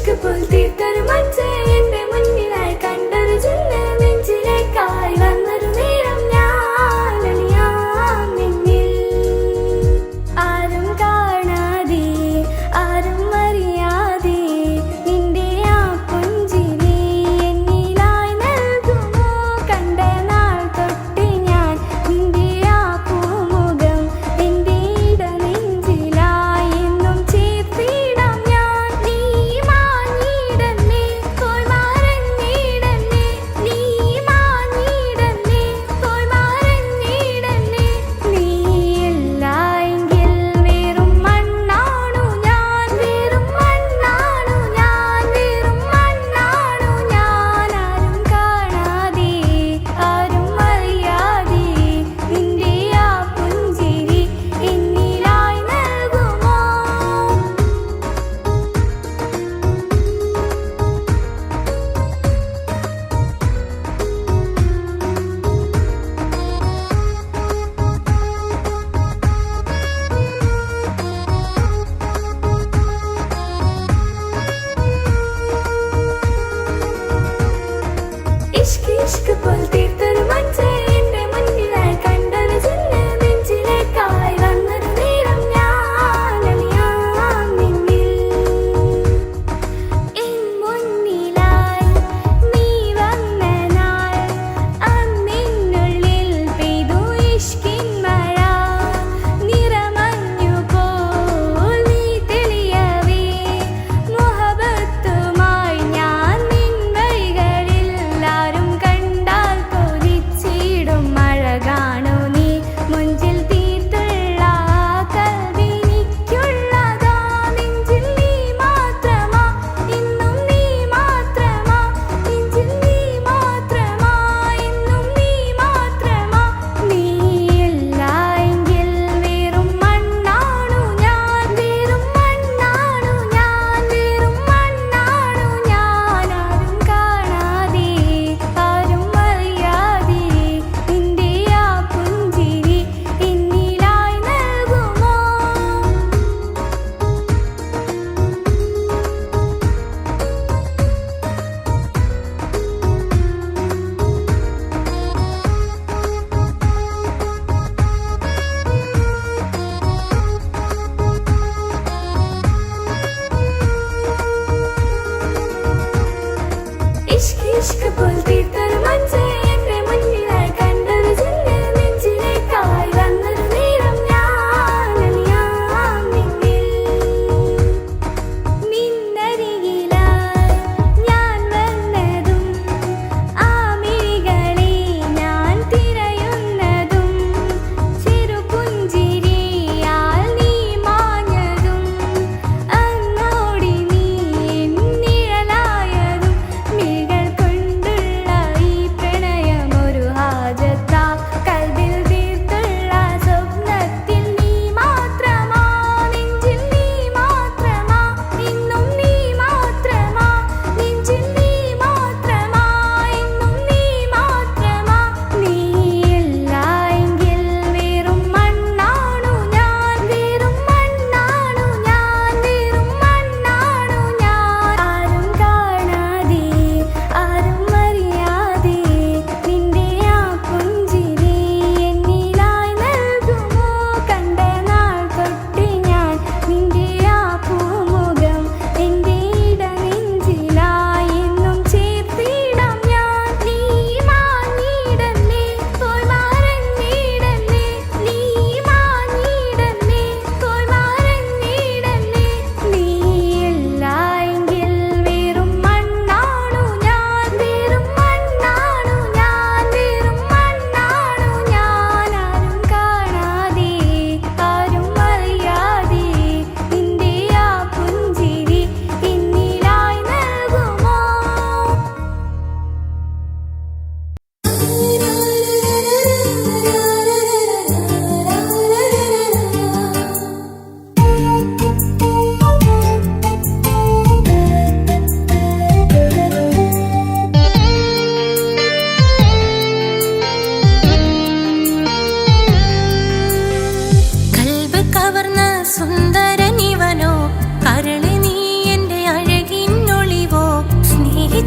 ഇഷ്ക് പോൽ തീർത്തൊരു മഞ്ച് എന്റെ മുന്നിലായി കണ്ടൊരു ജിന്ന് നെഞ്ചിലേക്കായി വന്നൊരു നേരം ഞാൻ അലിയാം നിന്നിൽ. ആരും കാണാതെ ആരും അറിയാതെ നിന്റെ ആ പുഞ്ചിരി എന്നിലായി നൽകുമോ? കണ്ട നാൾ തൊട്ട് ഞാൻ നിന്റെ ആ പൂമുഖം എന്റെ ഇടനെഞ്ചിലായി എന്നും ചേർത്തിടാം ഞാൻ. നീ മാഞ്ഞിട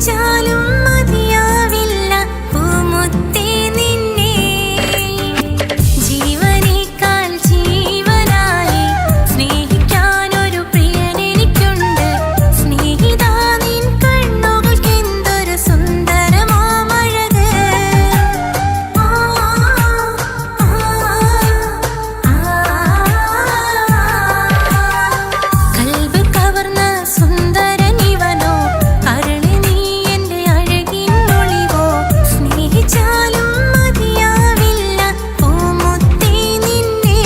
സ്നേഹിച്ചാലും മതിയാവില്ല പൂമുത്തേ നിന്നെ. ജീവനേക്കാൾ ജീവനായി സ്നേഹിക്കാനൊരു പ്രിയനെനിക്കുണ്ട്. സ്നേഹിതാ നിൻ കണ്ണുകൾക്കെന്തൊരു സുന്ദരമാമഴക്. കൽബ് കവർന്ന സുന്ദരനിവനോ, കരളി നീ എൻ്റെ അഴകിനൊളിവോ. സ്നേഹിച്ചാലും മതിയാവില്ല പൂമുത്തേ നിന്നെ.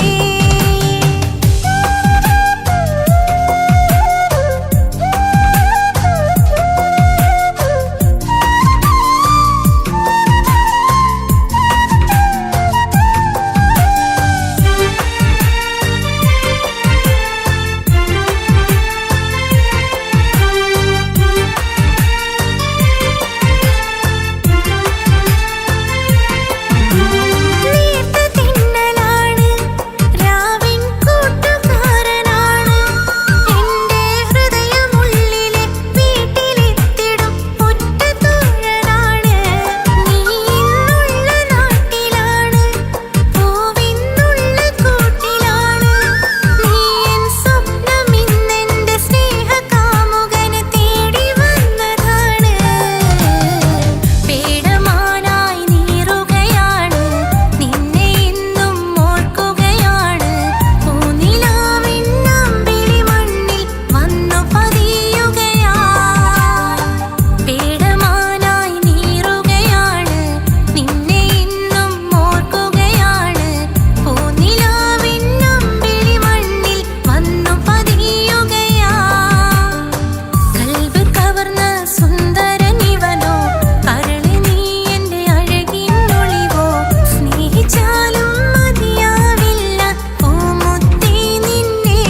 നീർത്ത തിന്നലാണ് രാവിൻ കൂട്ടുകാരനാണ്. എൻ്റെ ഹൃദയമുള്ളിലെ വീട്ടിലെത്തിടും ഒറ്റ തോഴനാണ്. നീ ഇന്നുള്ള നാട്ടിലാണ്, പൂവിന്നുള്ള കൂട്ടിലാണ്. നീ എൻ സ്വപ്നം ഇന്നെൻ്റെ സ്നേഹകാമുകനെ തേടി വന്നതാണ്. പേടമാനായി നീറുകയാണ്, നിന്നെ ഇന്നും ഓർക്കുകയാണ്. പൂനിലാവിൻ അമ്പിളി മണ്ണിൽ വന്നു പതിയുകയായി. പേടമാനായി നീറുകയാണ്, നിന്നെ ഇന്നും ഓർക്കുകയാണ്. പൂനിലാവിൻ അമ്പിളി മണ്ണിൽ വന്നു പതിയുകയായി. കൽബ് കവർന്ന സുന്ദരനിവനോ, കരളി നീ എൻ്റെ അഴകിനൊളിവോ. സ്നേഹിച്ചാലും മതിയാവില്ല പൂമുത്തേ നിന്നെ.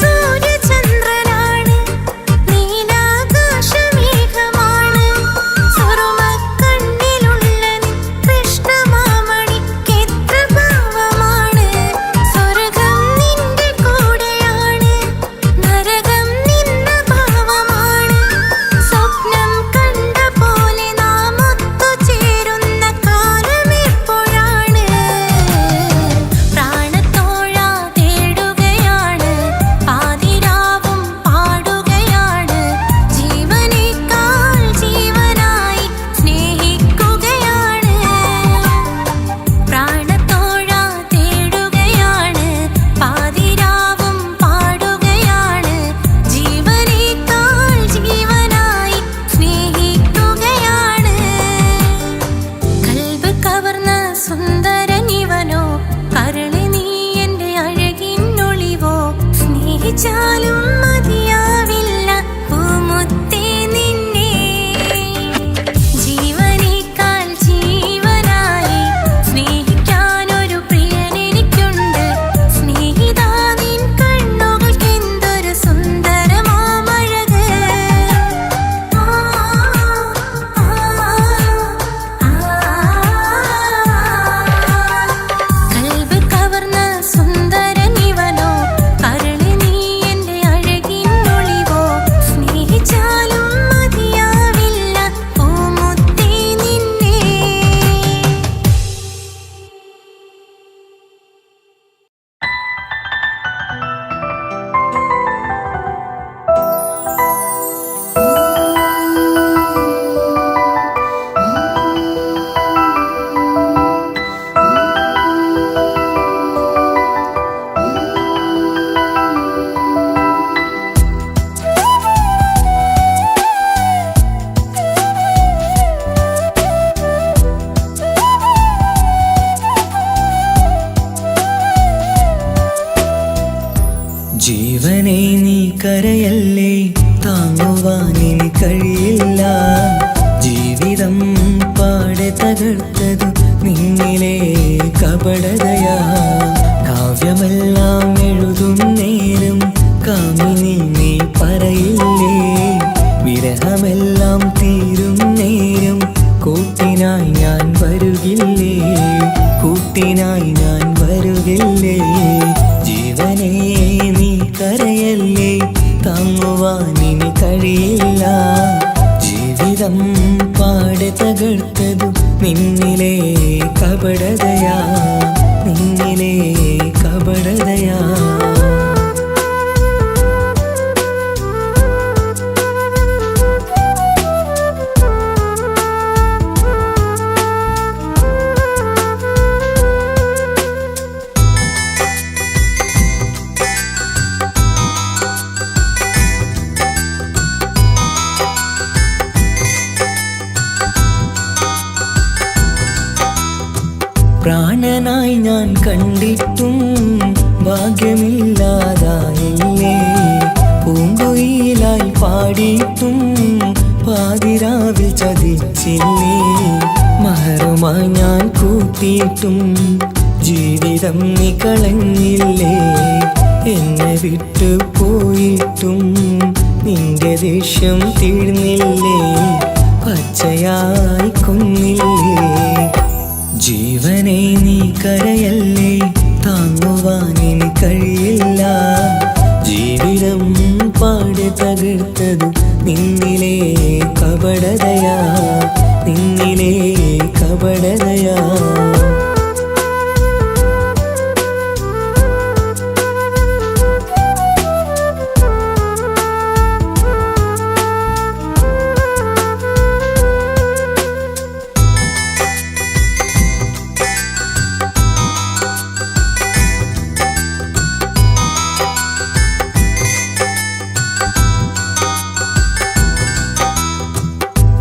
സൂര്യചന്ദ്രനാണ്, നീലാകാശമേഘമാണ്. സുറുമക്കണ്ണിലുള്ള നിൻ കൃഷ്ണമാമണിക്കെത്ര ഭാവമാണ്. സ്വർഗം നിന്റെ കൂടെയാണ്, നരകം നിന്ന ഭാവമാണ്. സ്വപ്നം കണ്ട പോലെ നാം ഒത്തുചേരുന്ന കാലമെപ്പോഴാണ്. പ്രാണത്തോഴ തേടുകയാണ്, പാതിരാവും പാടുകയാണ്. ജീവനേക്കാൾ ജീവനായി സ്നേഹിക്കുകയാണ്. പ്രാണത്തോഴ തേടുകയാണ്, പാതിരാവും പാടുകയാണ്. ജീവനേക്കാൾ ജീവനായി സ്നേഹിക്കുകയാണ്. കൽബ് കവർന്ന സുന്ദരനിവനോ, കരളി നീ എൻ്റെ അഴകിനൊളിവോ. സ്നേഹിച്ചാലും മതിയാവില്ല പൂമുത്തേ നിന്നെ. ജീവനേക്കാൾ ജീവനായി സ്നേഹിക്കാനൊരു പ്രിയനെനിക്കുണ്ട്. സ്നേഹിതാ നിൻ കണ്ണുകൾക്കെന്തൊരു സുന്ദരമാമഴക്. കൽബ് കവർന്ന സുന്ദരനിവനോ, കരളി നീ എൻ്റെ അഴകിനൊളിവോ. സ്നേഹിച്ചാലും മതിയാവില്ല പൂമുത്തേ നിന്നെ. ജീവനെ നീ കരയല്ലേ, താങ്ങുവാനിനി കഴിയില്ല. ജീവിതം പാടെ തകർത്തതു നിന്നിലെ കപടതയാ. കാവ്യമെല്ലാം എഴുതും നേരം കാമിനി നീ പറയില്ലേ, വിരഹമെല്ലാം തീരും നേരം കൂട്ടിനായി ഞാൻ വരുകില്ലേ, കൂട്ടിനായി ഞാൻ വരുകില്ലേ. ജീവനേ നീ കരയല്ലേ, താങ്ങുവാനിനി കഴിയില്ല. ജീവിതം പാടെ തകർത്തതു നിന്നിലെ കപടതയാ, നിന്നിലെ കപടതയാ. പ്രാണനായി ഞാൻ കണ്ടിട്ടും ഭാഗ്യമില്ലാതായില്ലേ, പൂങ്കുയിലായി പാടിയിട്ടും പാതിരാവിൽ ചതിച്ചില്ലേ. മഹറുമായി ഞാൻ കൂട്ടിയിട്ടും ജീവിതം നീ കളഞ്ഞില്ലേ, എന്നെ വിട്ടു പോയിട്ടും നിന്റെ ദേഷ്യം തീർന്നില്ലേ, പച്ചയായി കൊന്നില്ലേ. ജീവനേ നീ കരയല്ലേ, താങ്ങുവാനിനി കഴിയില്ല. ജീവിതം പാടെ തകർത്തതു നിന്നിലെ കപടതയാ, നിന്നിലെ കപടതയാ.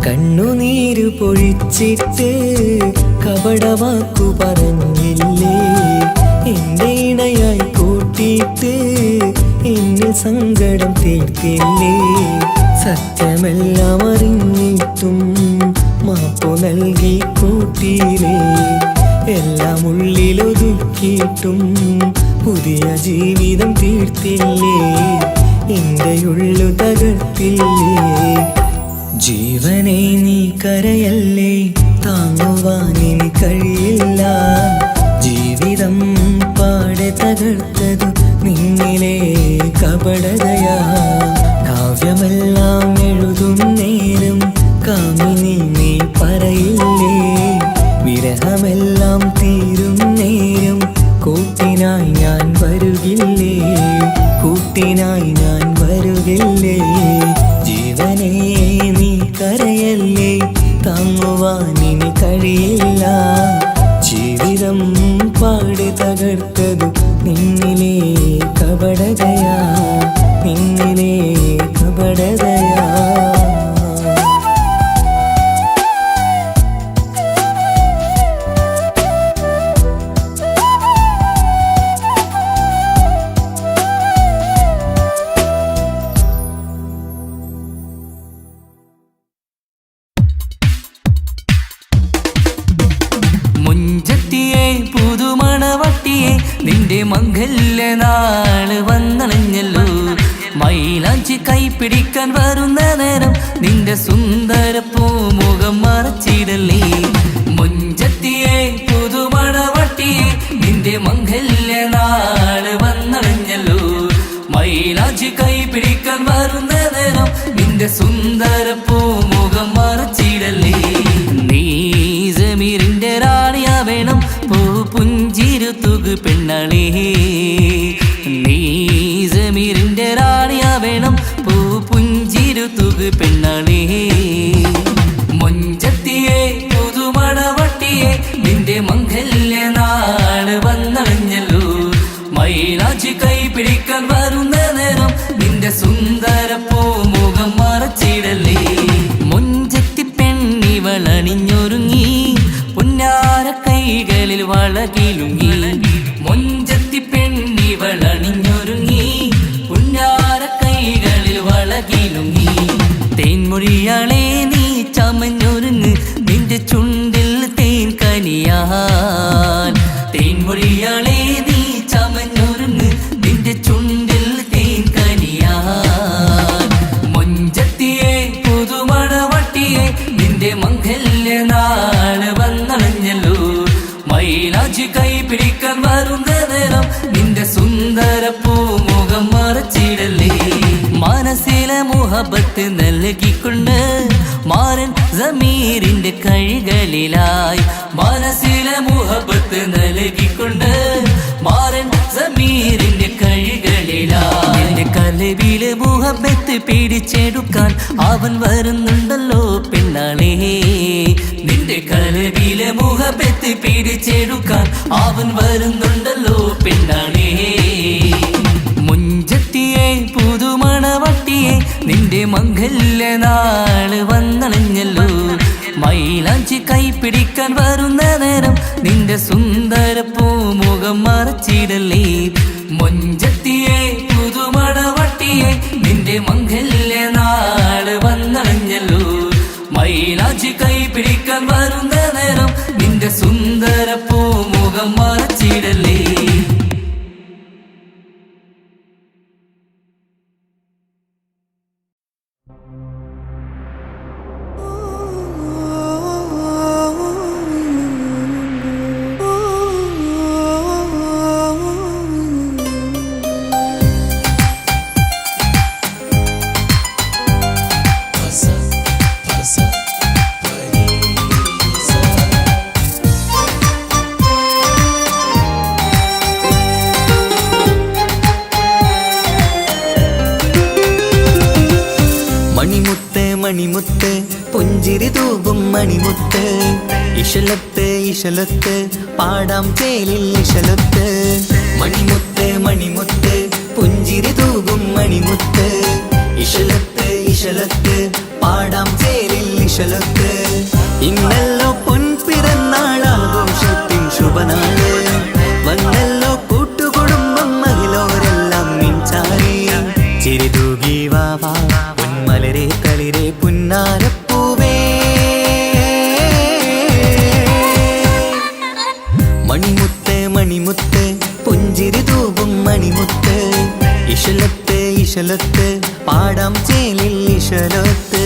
കണ്ണുനീര് പൊഴിച്ചിട്ട് കപടവാക്കു പറഞ്ഞില്ലേ, എന്റെ ഇണയായി കൂട്ടിയിട്ട് എന്നിൽ സങ്കടം തീർത്തില്ലേ. സത്യമെല്ലാം അറിഞ്ഞിട്ടും മാപ്പു നൽകി കൂട്ടിയില്ലേ, എല്ലാം ഉള്ളിലൊതുക്കിയിട്ടും പുതിയ ജീവിതം തീർത്തില്ലേ, എന്റെ ഉള്ളു തകർത്തില്ലേ. ജീവനേ നീ കരയല്ലേ, താങ്ങുവാനിനി കഴിയില്ല. ജീവിതം പാടെ തകർത്തതു നിന്നിലെ കപടതയാ. കാവ്യമെല്ലാം എഴുതും നേരം കാമിനി നീ പറയില്ലേ, വിരഹമെല്ലാം തീരും നേരം കൂട്ടിനായി ഞാൻ വരുകില്ലേ, കൂട്ടിനായി ഞാൻ വരുകില്ലേ. ജീവനേ നീ കരയല്ലേ, താങ്ങുവാനിനി കഴിയില്ല. ജീവിതം പാടെ തകർത്തതു നിന്നിലെ കപടതയാ, നിന്നിലെ കപടതയാ. നിന്റെ മംഗല്യ നാള് വന്നണഞ്ഞല്ലോ, മൈലാഞ്ചി കൈപ്പിടിക്കാൻ വരുന്ന നേരം നിന്റെ സുന്ദര പൂമുഖം മറച്ചിടല്ലേ. മുഞ്ചത്തിയെ പുതുമണവട്ടിയെ നിന്റെ മംഗല്യ നാള് വന്നണഞ്ഞല്ലോ, മൈലാഞ്ചി കൈപ്പിടിക്കാൻ വരുന്ന നേരം നിന്റെ സുന്ദര പൂമുഖം മറച്ചിടല്ലേ. നീ ജമീറിന്റെ റാണിയാ വേണം, പുഞ്ചിരുത്തുകു പെണ്ണളേ. നീ ജമീറിന്റെ റാണിയാ വേണം, പുഞ്ചിരുത്തുകു പെണ്ണളേ. മുഞ്ചത്തിയെ പുതുമണവട്ടിയെ നിന്റെ മംഗല്യ നാള് വന്നണഞ്ഞല്ലോ, മൈലാഞ്ചി കൈപിടിക്കാൻ വരുന്ന നേരം നിന്റെ സുന്ദര പൂമുഖം മറച്ചിടല്ലേ. മുഞ്ചത്തി പെണ്ണിവളണിഞ്ഞൊരുങ്ങി പുന്നാര കൈകളിൽ വളകിലുങ്ങി, മുഞ്ചത്തി പെണ്ണിവളണിഞ്ഞൊരുങ്ങി പുന്നാര കൈകളിൽ വളകിലുങ്ങി. തേൻമൊഴിയാളെ നീ ചമഞ്ഞൊരുങ്ങ്, നിന്റെ ചുണ്ടിൽ മുഹബത്ത് നൽകിക്കൊണ്ട് മാരൻ സമീറിന്റെ കൈകളിലായി മനസ്സിലെ മുഹബത്ത് നൽകിക്കൊണ്ട് മാരൻ സമീറിന്റെ കൈകളിലായി എന്റെ കലവിലെ മുഹബത്ത് പിടിച്ചെടുക്കാൻ അവൻ വരുന്നുണ്ടല്ലോ പെണ്ണാളേ നിന്റെ കലവിലെ മുഹബത്ത് പിടിച്ചെടുക്കാൻ അവൻ വരുന്നുണ്ടല്ലോ പെണ്ണാളേ മുഞ്ചത്തിയെ പുതുമണവട്ടിയെ നിന്റെ മംഗല്യ നാള് വന്നണഞ്ഞല്ലോ മൈലാഞ്ചി കൈപിടിക്കാൻ വരുന്ന നേരം നിന്റെ സുന്ദര പൂമുഖം മറച്ചിടല്ലേ മുഞ്ചത്തിയെ പുതുമണവട്ടിയെ നിന്റെ മംഗല്യ നാള് വന്നണഞ്ഞല്ലോ മൈലാഞ്ചി കൈപിടിക്കാൻ വരുന്ന നേരം നിന്റെ സുന്ദര പൂമുഖം മറച്ചിടല്ലേ മണിമുത്ത് മണിമുത്ത് പുഞ്ചിരി തൂകും മണിമുത്ത് ഇശലത്ത് ഇശലത്ത് പാടാം ചേലിൽ ഇശലത്ത് മണിമുത്ത് മണിമുത്ത് പുഞ്ചിരി തൂകും മണിമുത്ത് ഇശലത്ത് ഇശലത്ത് പാടാം ചേലിൽ ഇശലത്ത് ഇന്നല്ലോ പൊൻപിറന്നാൾ ആഘോഷത്തിൻ ശുഭനാള് വന്നല്ലോ കൂട്ടുകുടുംബം മഹിളോരെല്ലാം മിൻചാരി ചിരിതൂകി വാവാ പൊന്മലരെ കളിരെ പുന്നാരപ്പൂവേ മണിമുത്ത് മണിമുത്ത് പുഞ്ചിരി തൂകും മണിമുത്ത് ഇശലത്ത് ഇശലത്ത് പാടാം ചേലിൽ ഇശലത്ത്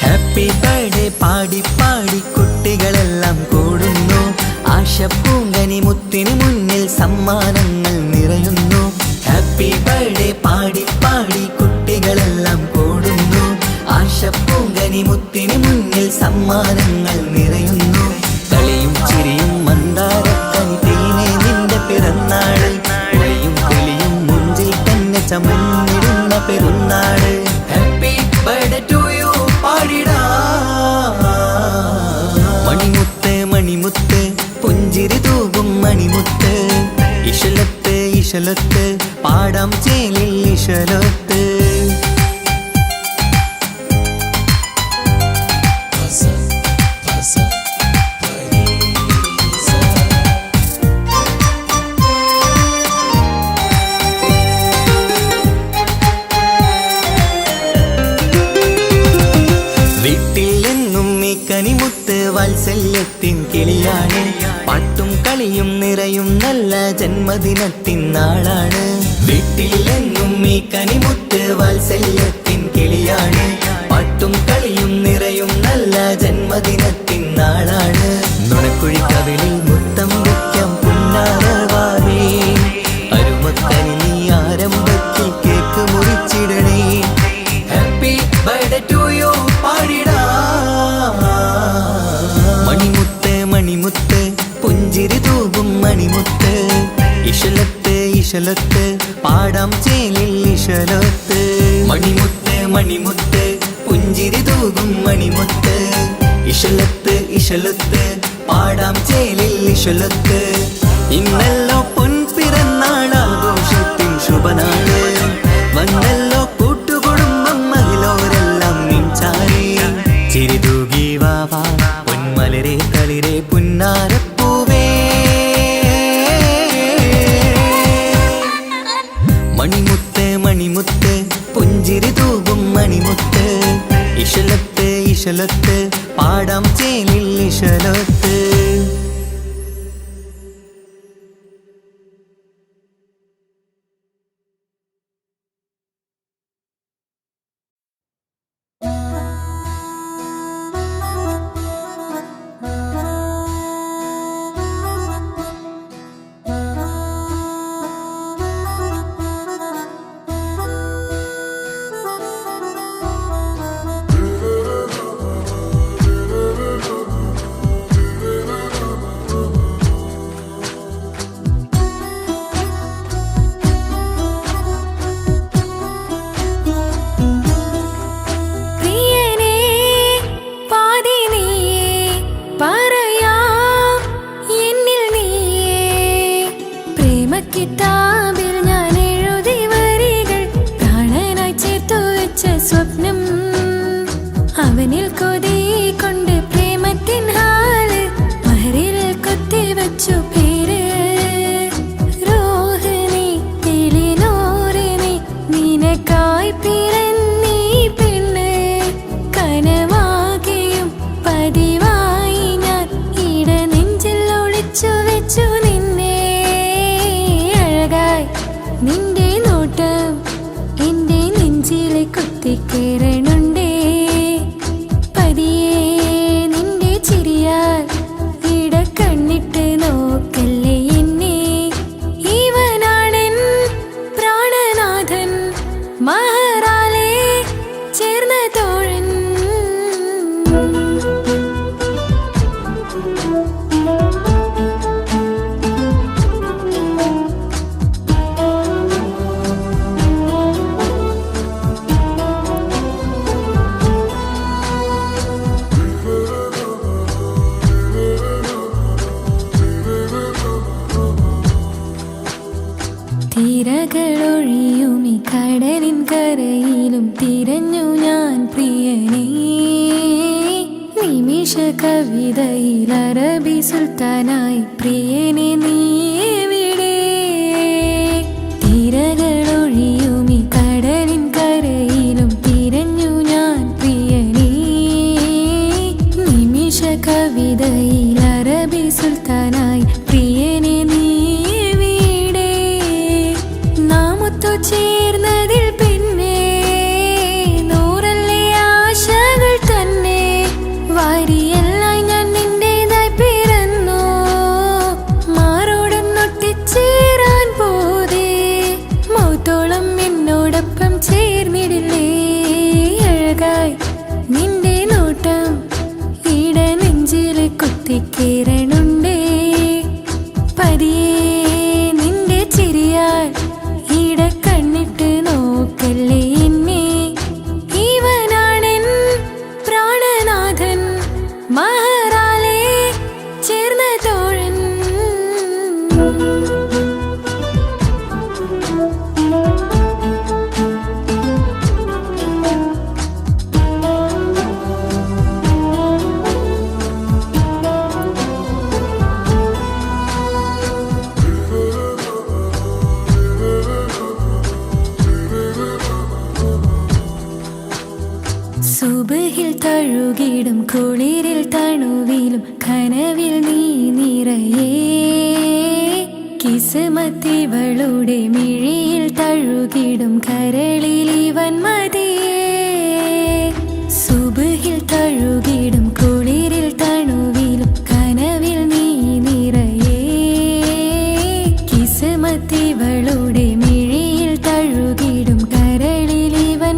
ഹാപ്പി ബർത്ത്ഡേ പാടി പാടി കുട്ടികളെല്ലാം കൂടുന്നു ആശപ്പൂങ്കനി മുത്തിന് മുന്നിൽ സമ്മാനങ്ങൾ നിറയുന്നു ഹാപ്പി ബർത്ത്ഡേ പാടി പാടി കുട്ടികളെല്ലാം കൂടുന്നു ആശപ്പൂങ്കനി മുത്തിന് മുന്നിൽ സമ്മാനങ്ങൾ നിറയുന്നു കളിയും ചിരിയും മന്ദാരക്കനി തേനെ നിന്റെ പിറന്നാള് ഒളിയും കിളിയും മുഞ്ചിൽ തന്നെ ചമഞ്ഞിടുന്ന പെരുന്നാള് ഹാപ്പി ബർത്ത്ഡേ ടു യു പാടിടാ മണിമുത്ത് മണിമുത്ത് പുഞ്ചിരി തൂകും മണിമുത്ത് ഇശലത്ത് ഇശലത്ത് പാടാം ചേലിൽ ഇശലത്ത് വീട്ടിലെന്നും ഈ കനിമുത്ത് വാത്സല്യത്തിൻ കിളിയാണ് പാട്ടും കളിയും നിറയും നല്ല ജന്മദിനത്തിൻ നാളാണ് വീട്ടിലെന്നും ഈ കനിമുത്ത് വാത്സല്യത്തിൻ കിളിയാണ് പാട്ടും കളിയും നിറയും നല്ല ജന്മദിനത്തിൻ നാളാണ് നുണക്കുഴിക്കവിളിൽ മുത്തം വയ്ക്കാം പുന്നാരവാവേ അരുമക്കനി നീ ആരംഭത്തിൽ കേക്ക് മുറിച്ചിടണേ ഹാപ്പി ബർത്ത്ഡേ ടു യു പാടിടാ മണിമുത്ത് മണിമുത്ത് പുഞ്ചിരി തൂകും മണിമുത്ത് ഇശലത്ത് ഇശലത്ത് പാടാം ചേലിൽ ഇശലത്ത് മണിമുത്ത് മണിമുത്ത് പുഞ്ചിരി തൂകും മണിമുത്ത് ഇശലത്ത് ഇശലത്ത് പാടാം ചേലിൽ ഇശലത്ത് ഇന്നല്ലോ പൊൻപിറന്നാൾ ആഘോഷത്തിൻ ശുഭനാള് വന്നല്ലോ കൂട്ടുകുടുംബം മഹിളോരെല്ലാം മിൻചാരി ചിരിതൂകി വാവാ പൊന്മലരെ കളിരെ പുന്നാരപ്പൂവേ മണിമുത്ത് മണിമുത്ത് പുഞ്ചിരി തൂകും മണിമുത്ത് ഇശലത്ത് ഇശലത്ത് പാടാം ചേലിൽ ഇശലത്ത് നെഞ്ചിലെ കുത്തിക്കേറണുണ്ടേ പതിയെ നിന്റെ ചിരിയാൽ ഇടക്കണ്ണിട്ട് നോക്കല്ലേ എന്നെ ഇവനാണെൻ പ്രാണനാഥൻ മഹറാലെ ചേർന്ന തോഴൻ തിരകളൊഴിയുമി കടലിൻ കരയിലും തിരഞ്ഞു ഞാൻ പ്രിയനേ നിമിഷ കവിതയിൽ അറബി സുൽത്താനായി പ്രിയനെ നീ എവിടെ തിരകളൊഴിയുമി കടലിൻ കരയിലും തിരഞ്ഞു ഞാൻ പ്രിയനേ നിമിഷ കവിതയിൽ അറബി സുൽത്താനായി പ്രിയനെ നീ ചേർന്നതിൽ പിന്നെ നൂറല്ലേ ആശകൾ തന്നെ വാരിയെല്ലാം ഞാൻ നിന്റേതായി പിറന്നു മാറോടൊന്നൊട്ടിച്ചേരാൻ പോതേ മൗത്തോളം എന്നോടൊപ്പം ചേർന്നിടില്ലേ അഴകായി നിന്റെ നോട്ടം ഇട നെഞ്ചിൽ കുത്തിക്കേറണുണ്ടേ പതിയെ നിന്റെ ചിരിയാൽ കണ്ണിട്ട് നോക്കല്ലേ എന്നെ ഇവനാണെൻ പ്രാണനാഥൻ മഹറാലെ ചേർന്ന തോഴൻ സുബഹിൽ തഴുകിടും കുളിരിൽ തണുവിലും കനവിൽ നീ നിറയേ കിസ്മത്തിവളുടെ മിഴിയിൽ തഴുകിടും കരളിൽ ഇവൻ മതിയേ സുബഹിൽ തഴുകിടും കുളിരിൽ തണുവിലും കനവിൽ നീ നിറയേ കിസ്മത്തിവളുടെ മിഴിയിൽ തഴുകിടും കരളിൽ ഇവൻ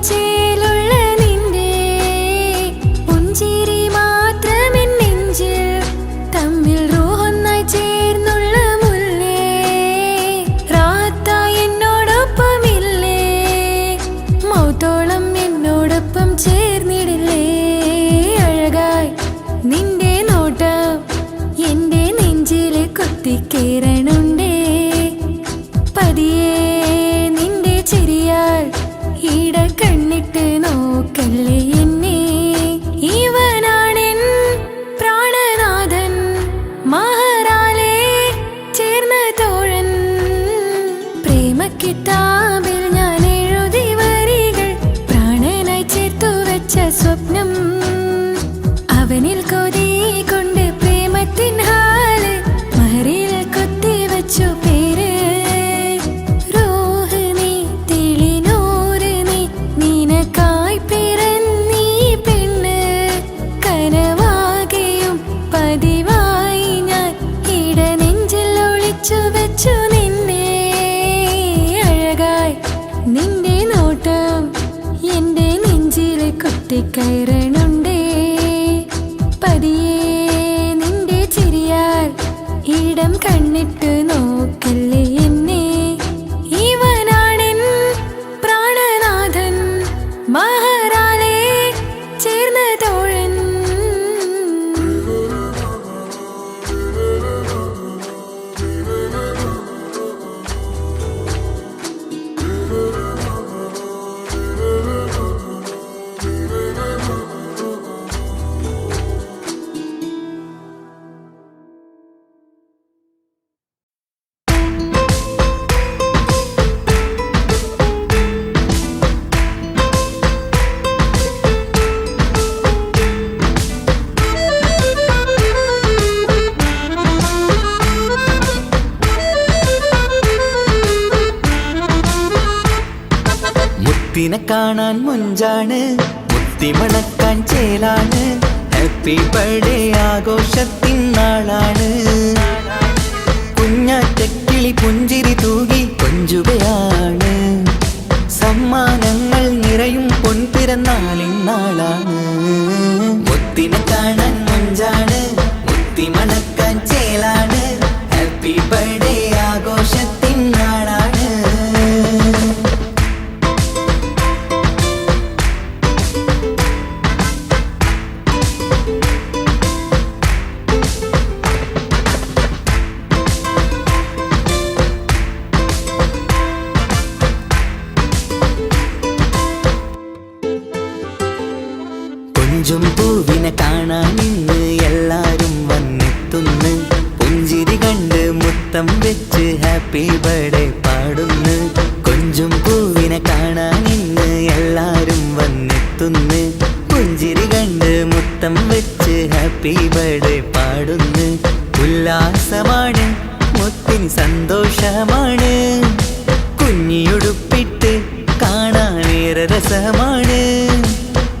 ചേലുള്ള നിന്റെ പുഞ്ചിരി മാത്രമെൻ നെഞ്ചിൽ തമ്മിൽ റൂഹൊന്നായി ചേർന്നുള്ള മുല്ലേ റാത്തായി എന്നോടൊപ്പമില്ലേ മൗത്തോളം എന്നോടൊപ്പം ചേർന്നിടില്ലേ അഴകായി നിന്റെ നോട്ടം എന്റെ നെഞ്ചിലെ കുത്തിക്കേറണുണ്ടേ പതിയെ നിന്റെ ചിരിയാൽ ഇട കണ്ണിട്ട് നോക്കല്ലേ എന്നെ ഇവനാണെൻ പ്രാണനാഥൻ മഹറാലെ ചേർന്ന തോഴൻ പ്രേമക്കിതാബിൽ ഞാൻ എഴുതി വരികൾ പ്രാണനായി ചേർത്തു വെച്ച സ്വപ്നം അവനിൽ കൊതി കൊണ്ട് പ്രേമത്തിൻ ഹാല് മഹറിൽ കൊത്തിവച്ചു പേര് പതിവായി ഞാൻ ഇട നെഞ്ചിൽ ഒളിച്ചു വെച്ചു നിന്നെ അഴകായി നിന്റെ നോട്ടം എന്റെ നെഞ്ചിൽ കുത്തിക്കയറണുണ്ടേ പതിയെ നിന്റെ ചിരിയാൽ ഇടം കണ്ണിട്ട് നോക്കല്ലേ എന്നെ ഇവനാണെൻ പ്രാണനാഥൻ മഹറാലെ ചേർന്ന തോഴൻ മുത്തിനെ കാണാൻ മുഞ്ചാണ്, മുത്തിമണക്കാൻ ചേലാണ്. Happy birthday ആഘോഷത്തിൻ നാളാണ്. കുഞ്ഞാറ്റക്കിളി പുഞ്ചിരി തൂകി കൊഞ്ചുകയാണ്. സമ്മാനങ്ങൾ നിറയും പൊൻപിറന്നാളിൻ നാളാണ്. മുത്തിനെ കാണാൻ മുഞ്ചാണ്, മുത്തിമണക്കാൻ ചേലാണ്. Happy birthday ആഘോഷത്തിൻ നാളാണ്. കൊഞ്ചും പൂവിനെ കാണാൻ ഇന്ന് എല്ലാരും വന്നെത്തുന്നു. പുഞ്ചിരി കണ്ട് മുത്തം വെച്ച് ഹാപ്പി ബർത്ത്ഡേ പാടുന്നു. കൊഞ്ചും പൂവിനെ കാണാൻ ഇന്ന് എല്ലാരും വന്നെത്തുന്നു. പുഞ്ചിരി കണ്ട് മുത്തം വെച്ച് ഹാപ്പി ബർത്ത്ഡേ പാടുന്നു. ഉല്ലാസമാണ്, മുത്തിന് സന്തോഷമാണ്. കുഞ്ഞിയുടുപ്പിട്ട് കാണാനേറെ രസമാണ്.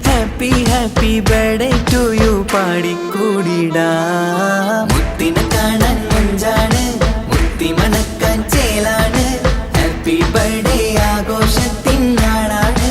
Happy happy birthday to you പാടിക്കൂടിടാ. മുത്തിനെ കാണാൻ മുഞ്ചാണ്, മുത്തിമണക്കാൻ ചേലാണ്. Happy birthday ആഘോഷത്തിൻ നാളാണ്.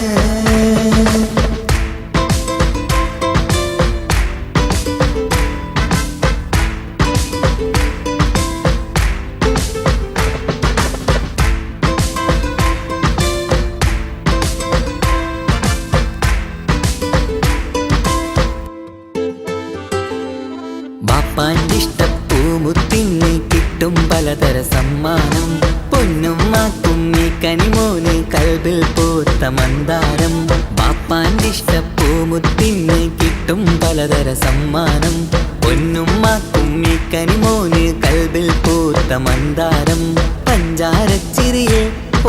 ബാപ്പാൻ്റെ ഇഷ്ടപ്പൂമുത്തിന് കിട്ടും പലതര സമ്മാനം. പൊന്നും മാക്കും ഈ കനിമോന് കൽബിൽ പൂത്ത മന്ദാരം. ബാപ്പാൻ്റെ ഇഷ്ടപ്പൂമുത്തിന് കിട്ടും പലതര സമ്മാനം. പൊന്നും മാക്കും ഈ കനിമോന് കൽബിൽ പൂത്ത മന്ദാരം. പഞ്ചാരച്ചിരിയെ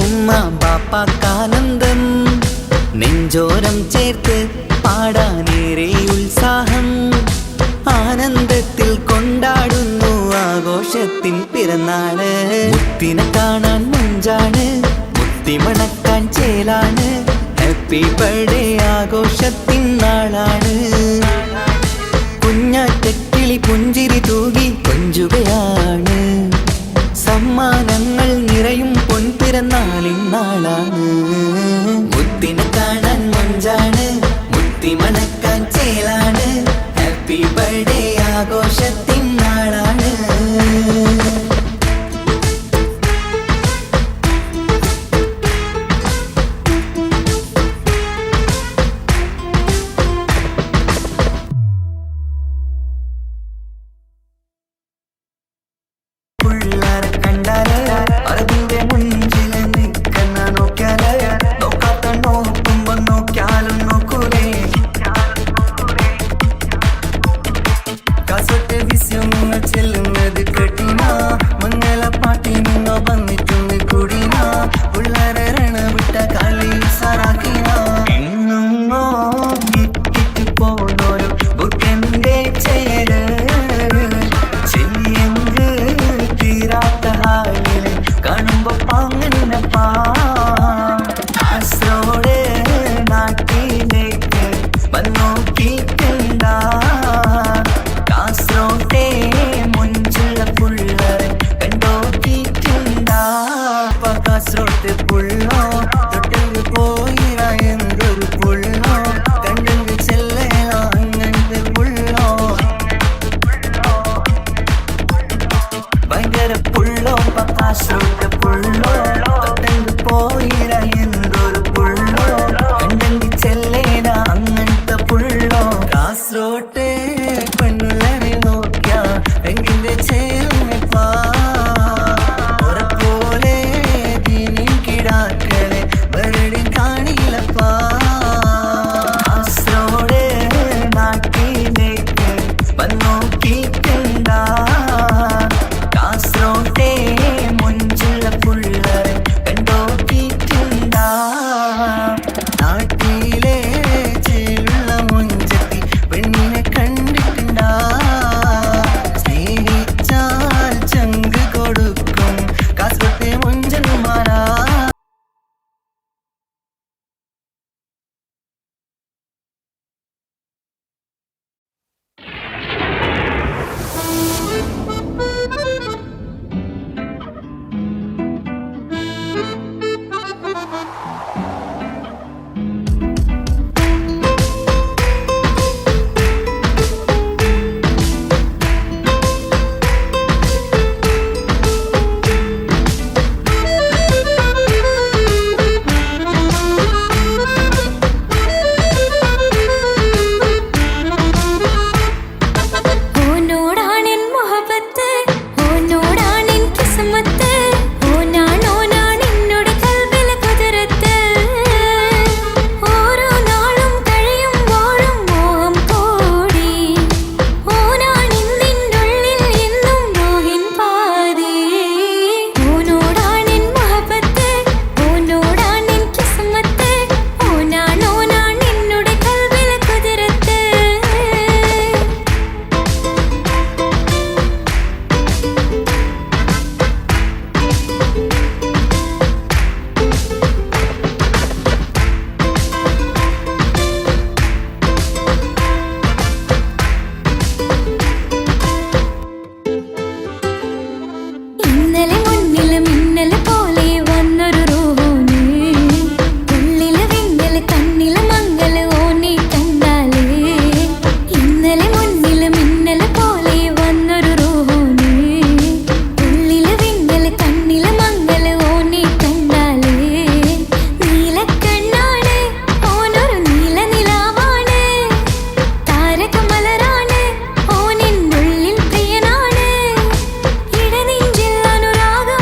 ഉമ്മ ബാപ്പാക്കാനന്ദം. നെഞ്ചോരം ചേർത്ത് പാടാനേറെ ഉത്സാഹം. ആനന്ദത്തിൽ കൊണ്ടാടുന്നു ആഘോഷത്തിൻ പിറന്നാള്. മുത്തിനെ കാണാൻ മുഞ്ചാണ്, മുത്തിമണക്കാൻ ചേലാണ്. Happy birthday ആഘോഷത്തിൻ നാളാണ്. കുഞ്ഞാറ്റക്കിളി പുഞ്ചിരി തൂകി കൊഞ്ചുകയാണ്. സമ്മാനങ്ങൾ നിറയും പൊൻപിറന്നാളിൻ നാളാണ്. മുത്തിനെ കാണാൻ മുഞ്ചാണ്, മുത്തിമണക്കാൻ ചേലാണ്. Happy birthday ആഘോഷത്തിൻ നാളാണ്. പിള്ളേരെ കണ്ടാല് അതിന്റെ മുഞ്ചിൽ നിൽക്കുന്ന നോക്കിയാല് നോക്കാത്ത നോക്കുമ്പോ നോക്കിയാലും നോക്കൂലേ. കാസോട്ട് വിസ്യം നിങ്ങൾ ചെല്ലുന്നത് കെട്ടിന മംഗളപ്പാട്ടി നിന്നോ വന്നിട്ടുണ്ട് കൂടിന. പിള്ളേരെ രണവിട്ട കളി സാറാക്കിന. എങ്ങോ ഇട്ടിട്ട് പോണോരു ബുക്കന്റെ ചേര് ചെല്ലിയെങ്ക് തീരാത്ത ഹാലില് കാണുമ്പോ പാങ്ങനപ്പാ. കാസറോട് നാട്ടിലേക്ക് വന്നോക്കിട്ടുണ്ട. കാസറോട്ടെ മുഞ്ചുള്ള പുള്ളറെ കണ്ടോക്കിട്ടുണ്ട. കാസറോട്ട് പുള്ളോ തൊട്ടെങ്കിൽ പോയിറ എന്തൊരു പുള്ളോ. കണ്ടെങ്കിൽ ചെല്ലല അങ്ങനത്തെ പുള്ളോ. ഭയങ്കര പുള്ളോ കാസറോട്ട് പുള്ളോ. തൊട്ടെങ്കിൽ പോയിറ എന്തൊരു പുള്ളോ. കണ്ടെങ്കിൽ ചെല്ലേല അങ്ങനത്തെ പുള്ളോ. കാസറോട്ട് പെണ്ണുള്ളവരെ നോക്കിയ എങ്കിന്റെ ചേർന്നിപ്പാ. പോലെ ദീനിൻ കിടാക്കളെ വെറുതെ കാണില്ലപ്പാ. കാസറോട് നാട്ടിലേക്ക് വന്നോക്കിട്ടുണ്ട. കാസറോട്ടെ മുഞ്ചുള്ള ഇന്നലെ മുന്നില് മിന്നല് പോലെ വന്നൊരു റൂഹോന് ഉള്ളില് വിങ്ങല് കണ്ണില് മങ്ങല് ഓനെ കണ്ടാല് ഇന്നലെ മുന്നില് മിന്നല് പോലെ വന്നൊരു റൂഹോന് ഉള്ളില് വിങ്ങല് കണ്ണില് മങ്ങല് ഓനെ കണ്ടാല് നീലക്കണ്ണാണ് ഓനൊരു നീല നിലാവാണ് താരകമലരാണ് ഓനിന്നുള്ളിൽ പ്രിയനാണ് ഇടനെഞ്ചിൽ അനുരാഗം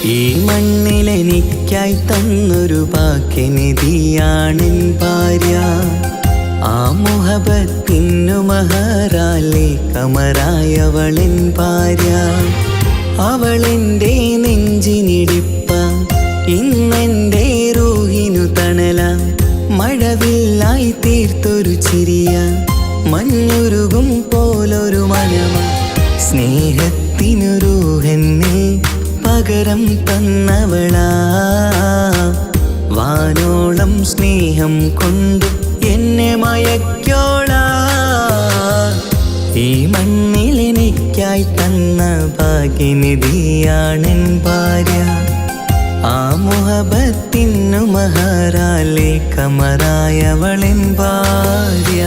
ഈ മണ്ണിലെനിക്കായി തന്നൊരു ഭാഗ്യനിധിയാണെൻ ഭാര്യ. ആ മുഹബത്തിനു മഹറാലെ കമറായവളെൻ ഭാര്യ. അവളെൻ്റെ നെഞ്ചിനിടിപ്പ, ഇന്നെൻ്റെ റൂഹിനു തണല. മഴവില്ലായി തീർത്തൊരു ചിരിയ, മഞ്ഞുരുകും പോലൊരു മനമ. സ്നേഹത്തിനു റൂഹെന്നെ പകരം തന്നവളാ. വാനോളം സ്നേഹം കൊണ്ട് എന്നെ മയക്കോളാ. ഈ മണ്ണിലെനിക്കായി തന്ന ഭാഗ്യനിധിയാണെൻ ഭാര്യ. ആ മുഹബത്തിനു മഹറാലെ കമറായവളെൻ ഭാര്യ.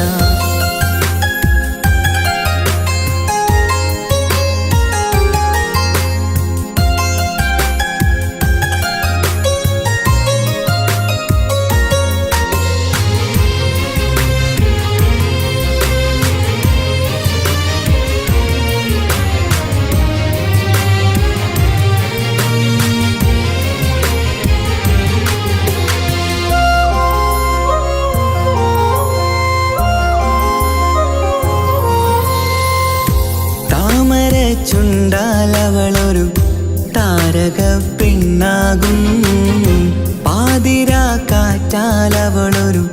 ചുണ്ടാലവളൊരു താരക പെണ്ണാകും. പാതിരാ കാറ്റാലവളൊരു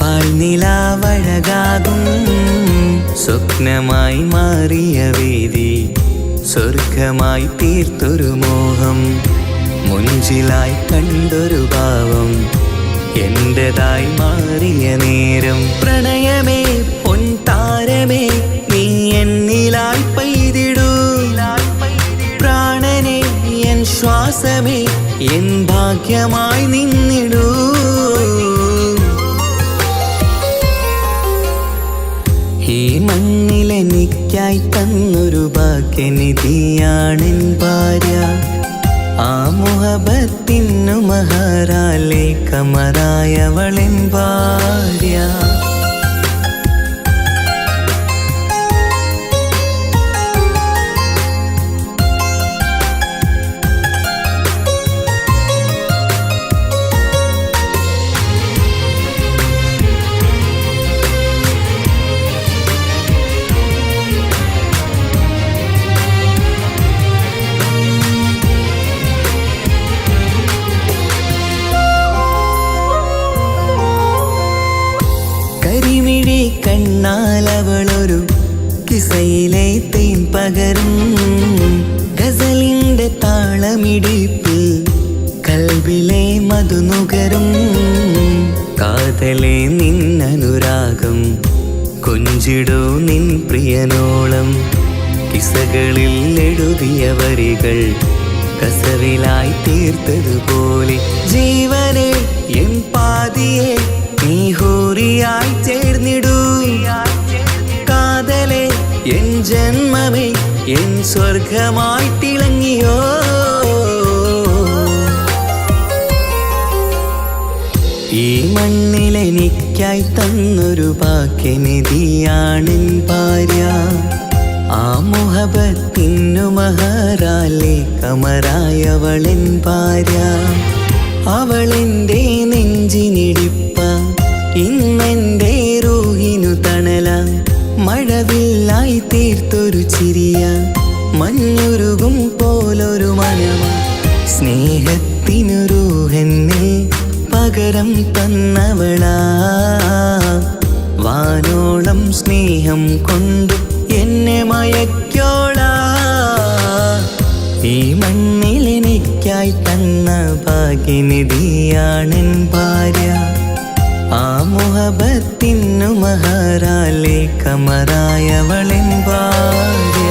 പാൽനിലാവഴകാകും. സ്വപ്നമായി മാറിയ വേദി സ്വർഗമായി തീർത്തൊരു മോഹം. മുഞ്ചിലായി കണ്ടൊരു ഭാവം എന്റേതായി മാറിയ നേരം. പ്രണയമേ പൊൻതാരമേ നീ എന്നിലായി പെയ്തിടൂ. പ്രാണനെ എൻ ശ്വാസമേ എൻ ഭാഗ്യമായി നിന്നിടൂ. ഈ മണ്ണിലെനിക്കായി തന്നൊരു ഭാഗ്യനിധിയാണെൻ ഭാര്യ. ആ മുഹബത്തിനു മഹറാലെ കമറായവളെൻ ഭാര്യ. കണ്ണാലവളൊരു കിസയിലെ തേൻ പകരും. ഗസലിന്റെ താളമിടിപ്പിൽ കൽബിലെ മധുനുകരും. കാതലെ നിന്നനുരാഗം കൊഞ്ചിടൂ നിൻ പ്രിയനോളം. കിസകളിൽ എഴുതിയ വരികൾ കസവിലായി തീർത്തതുപോലെ. ജീവനെ എൻ പാതിയെ നീ ഹൂറിയായി ചേർന്നിടൂ. കാതലെ എൻ ജന്മമേ എൻ സ്വർഗമായി തിളങ്ങിയോ. ഈ മണ്ണിലെനിക്കായി തന്നൊരു ഭാഗ്യനിധിയാണെൻ ഭാര്യ. ആ മുഹബത്തിനു മഹറാലെ കമറായവളെൻ ഭാര്യ. അവളെൻ്റെ നെഞ്ചിനിടിപ്പ, ഇന്നെൻ്റെ റൂഹിനു തണല. മഴവില്ലായി തീർത്തൊരു ചിരിയ, മഞ്ഞുരുകും പോലൊരു മനമ. സ്നേഹത്തിനു റൂഹെന്നെ പകരം തന്നവളാ. വാനോളം സ്നേഹം കൊണ്ട് എന്നെ മയക്കോളാ. ഈ മണ്ണിലെനിക്കായി തന്ന ഭാഗ്യനിധിയാണെൻ ഭാര്യ. ആ മുഹബത്തിനു മഹറാലെ കമറായവളെൻ ഭാര്യ.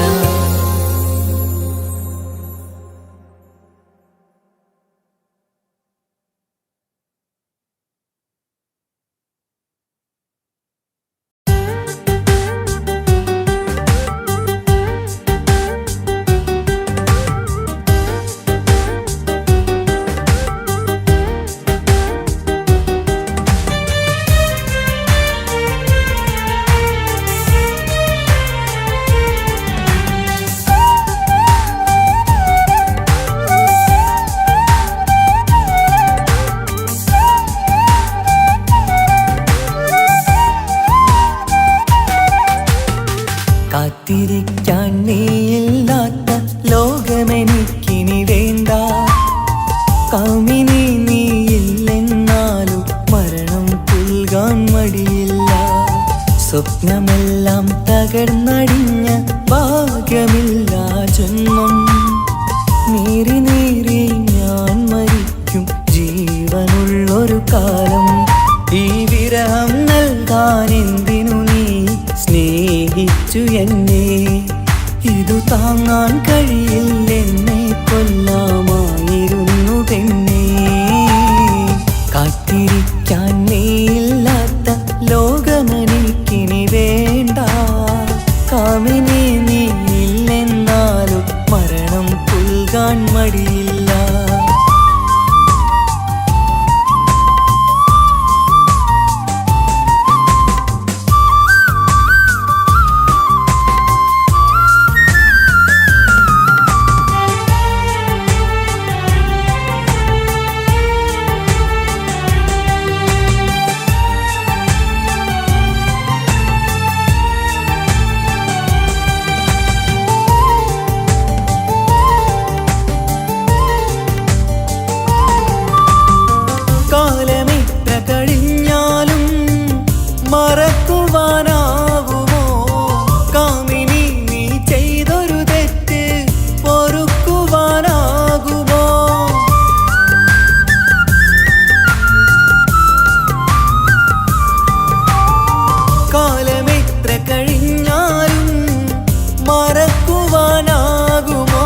താങ്ങാൻ കഴിയില്ലെന്നെ കൊല്ലാമായിരുന്നു പെണ്ണേ. കാത്തിരിക്കാൻ നീയില്ലാത്ത ലോകമെനിക്കിനി വേണ്ട. കാമിനി നീയില്ലെന്നാലും മരണം പുൽകാൻ മടിയില്ല. കാലമിത്ര കഴിഞ്ഞാലും മറക്കുവാനാകുമോ? കാമിനി നീ ചെയ്തൊരു തെറ്റ് പൊറുക്കുവാനാകുമോ? കാലമിത്ര കഴിഞ്ഞാലും മറക്കുവാനാകുമോ?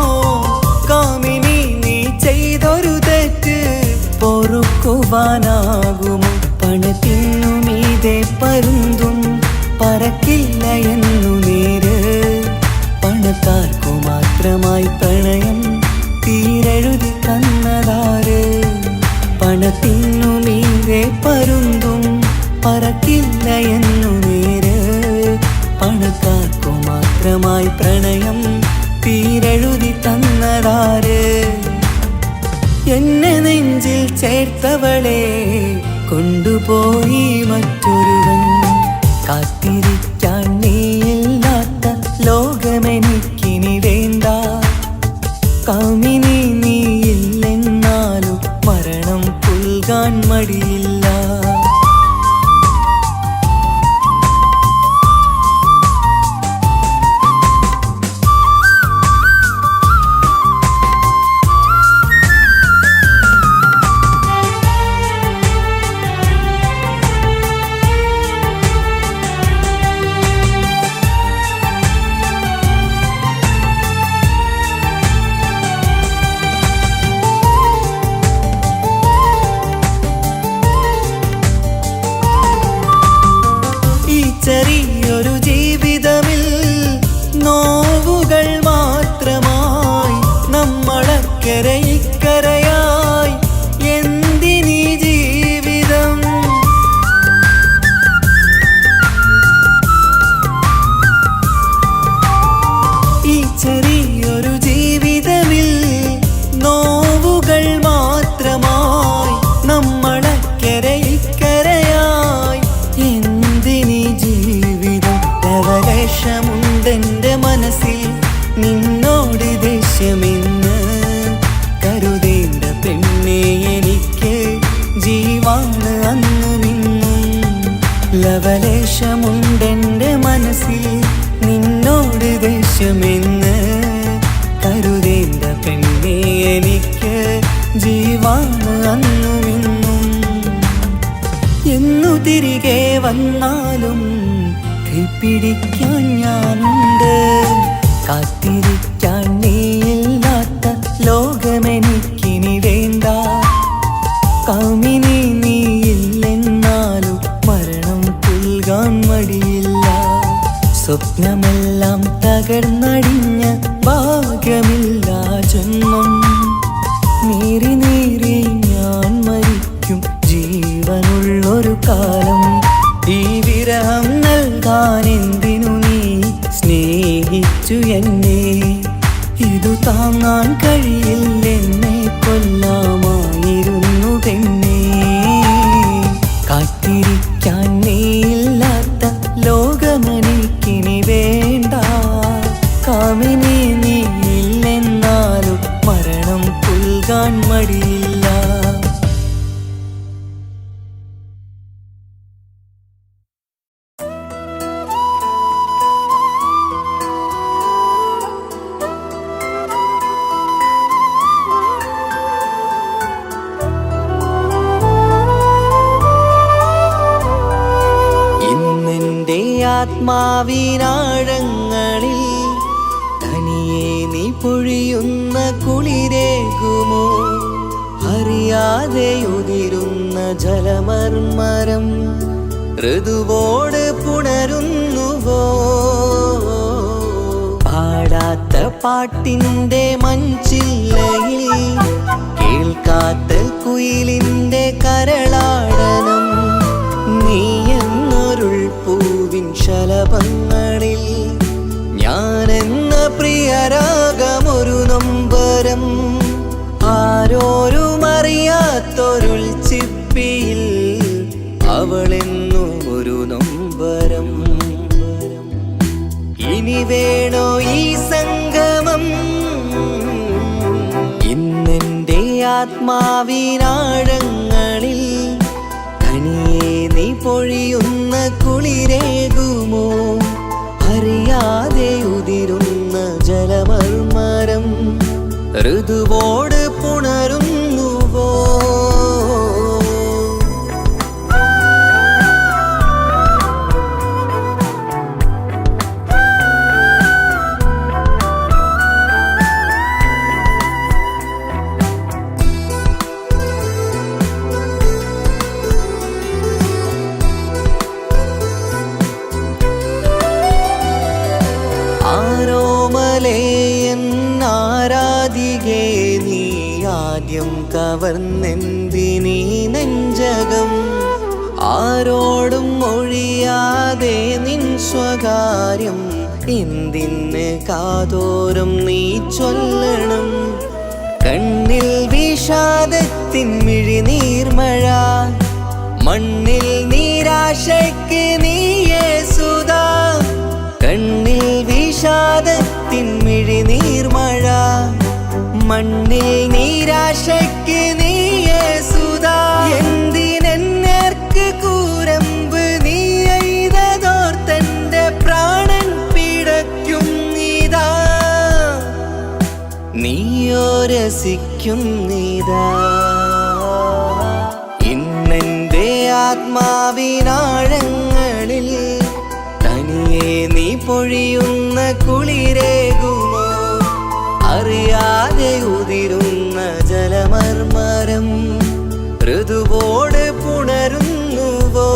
കാമിനി നീ ചെയ്തൊരു തെറ്റ് പൊറുക്കുവാനാകുമോ? പണത്തിനു മീതെ പരുന്തും പറക്കില്ല എന്നു നേര്. പണക്കാർക്കു മാത്രമായി പ്രണയം തീരെഴുതി തന്നതാര്? പണത്തിനു മീതെ പരുന്തും പറക്കില്ല എന്നു നേര്. പണക്കാർക്കു മാത്രമായി പ്രണയം തീരെഴുതി തന്നതാര്? എന്നെ നെഞ്ചിൽ ചേർത്തവളെ കൊണ്ടുപോയി മറ്റൊരുവൻ. കാത്തിരിക്കാൻ നീയില്ലാത്ത ലോകമെനിക്കിനി വേണ്ട. കാമിനി നീയില്ലെന്നാലും മരണം പുൽകാൻ മടിയില്ല. ചെറിയൊരു ജീവിതമിൽ നോവുകൾ മാത്രമായി നമ്മളക്കരെ ഇക്കരയായി എന്തിനീ ജീവിതം? ഈ ചെറിയൊരു ജീവിതമിൽ നോവുകൾ മാത്രമായി നമ്മളക്കരെ ഇക്കരയായി എന്തിനീ ജീവിതം? ലവലേശമുണ്ടെന്റെ മനസ്സിൽ നിന്നോട് ദേഷ്യമെന്ന് കരുതേണ്ട പെണ്ണെ എനിക്ക് ജീവാണ് അന്നും ഇന്നും. ലവലേശമുണ്ടെന്റെ മനസ്സിൽ നിന്നോട് ദേഷ്യമെന്ന് കരുതേണ്ട പെണ്ണെ എനിക്ക് ജീവാണ് അന്നും ഇന്നും. എന്നു തിരികെ വന്നാലും കൈപ്പിടിക്കാൻ ഞാനുണ്ട്. കാത്തിരിക്കാൻ നീയില്ലാത്ത ലോകമെനിക്കിനി വേണ്ട. കാമിനി നീയില്ലെന്നാലും മരണം പുൽകാൻ മടിയില്ല. സ്വപ്നമെല്ലാം തകർന്നടിഞ്ഞ ഭാഗ്യമില്ല ജന്മം. നീറി നീറി ഞാൻ മരിക്കും ജീവനുള്ളൊരു കാലം. ഈ വിരഹം നൽകാൻ എന്തിനു നീ സ്നേഹിച്ചു എന്നെ? ഇതു താങ്ങാൻ കഴിയില്ലെന്നെ കൊല്ലാമായിരുന്നു പെണ്ണേ. കാത്തിരിക്കാൻ നീയില്ലാത്ത ലോകമെനിക്കിനി വേണ്ട. കാമിനി നീയില്ലെന്നാലും മരണം പുൽകാൻ മടിയില്ല. ആത്മാവിനാഴങ്ങളിൽ തനിയെ അറിയാതെയുതിരുന്ന ജലമർമരം ഋതുവോട് പുണരുന്നുവോ? പാടാത്ത പാട്ടിൻ്റെ മൺചില്ലയിൽ കേൾക്കാത്ത കുയിലിൻ്റെ കരളാടനം നീ എന്നൊരുൾ പൂവിൻ ശലഭങ്ങളിൽ ഞാനെന്ന പ്രിയരാഗമൊരു നൊമ്പരം ആരോരും അറിയാത്തൊരുൾ ചിപ്പിയിൽ അവളെന്നു ഒരു നൊമ്പരം. ഇനി വേണോ ഈ സംഗമം? ഇന്നെൻ്റെ ആത്മാവിനാഴങ്ങളിൽ തനിയെ നീ പൊഴിയുന്ന കുളിരേകുമോ? അറിയാതെ ഉതിരുന്ന ജലമർമരം ഋതുവോട് പുണരുന്നുവോ? ആരാധികേ നീ ആദ്യം കവർന്നെന്തിനീ നെഞ്ചകം? ആരോടും ഒഴിയാതെ നിൻ സ്വകാര്യം എന്തിന് കാതോരം നീ ചൊല്ലണം? കണ്ണിൽ വിഷാദത്തിൻ മിഴിനീർമഴ മണ്ണിൽ നിരാശയ്ക്ക് നീയേ സുധാ. കണ്ണിൽ വിഷാദത്തിൻ മിഴിനീർമഴ മണ്ണിൽ നിരാശയ്ക്ക് നീയേ സുധാ. എന്തിനെന്നേർക്ക് കൂരമ്പ് നീ എയ്തതോർത്തന്റെ പ്രാണൻ പിടയ്ക്കും നീതാ. നീയോ രസിക്കും നീതാ. ഇന്നെന്റെ ആത്മാവിനാഴങ്ങളിൽ തനിയെ നീ പൊഴിയുന്ന കുളിരേകുമോ? അറിയാതെ ഉതിരുന്ന ജലമർമരം ഋതുവോട് പുണരുന്നുവോ?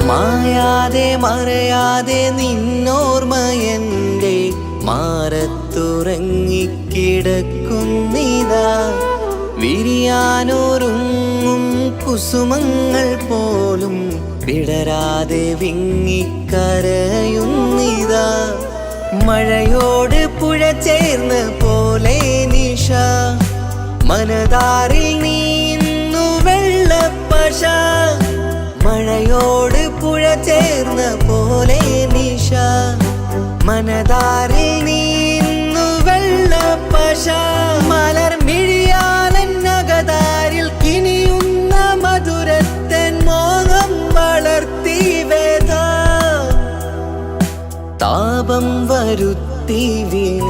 മായാതെ മറയാതെ നിന്നോർമ്മയെൻ്റെ മാറത്തുറങ്ങിക്കിടക്കുന്നിതാ. വിരിയാനൊരുങ്ങും കുസുമങ്ങൾ പോലും വിടരാതെ വിങ്ങിക്കരയുന്നിതാ. മഴയോട് പുഴ ചേർന്ന പോലെ നിശ മനതാറിൽ നീന്നു വെള്ളപ്പശ. മഴയോട് പുഴ ചേർന്ന പോലെ നിശ മനതാറിൽ നീന്നു വെള്ളപ്പശ. മലർ മിഴിയാലന്നകതാരിൽ കിനിയുന്ന മധുരത്തൻ മോഹം വളർത്തി വേദ. താപം വരുത്തി വീണ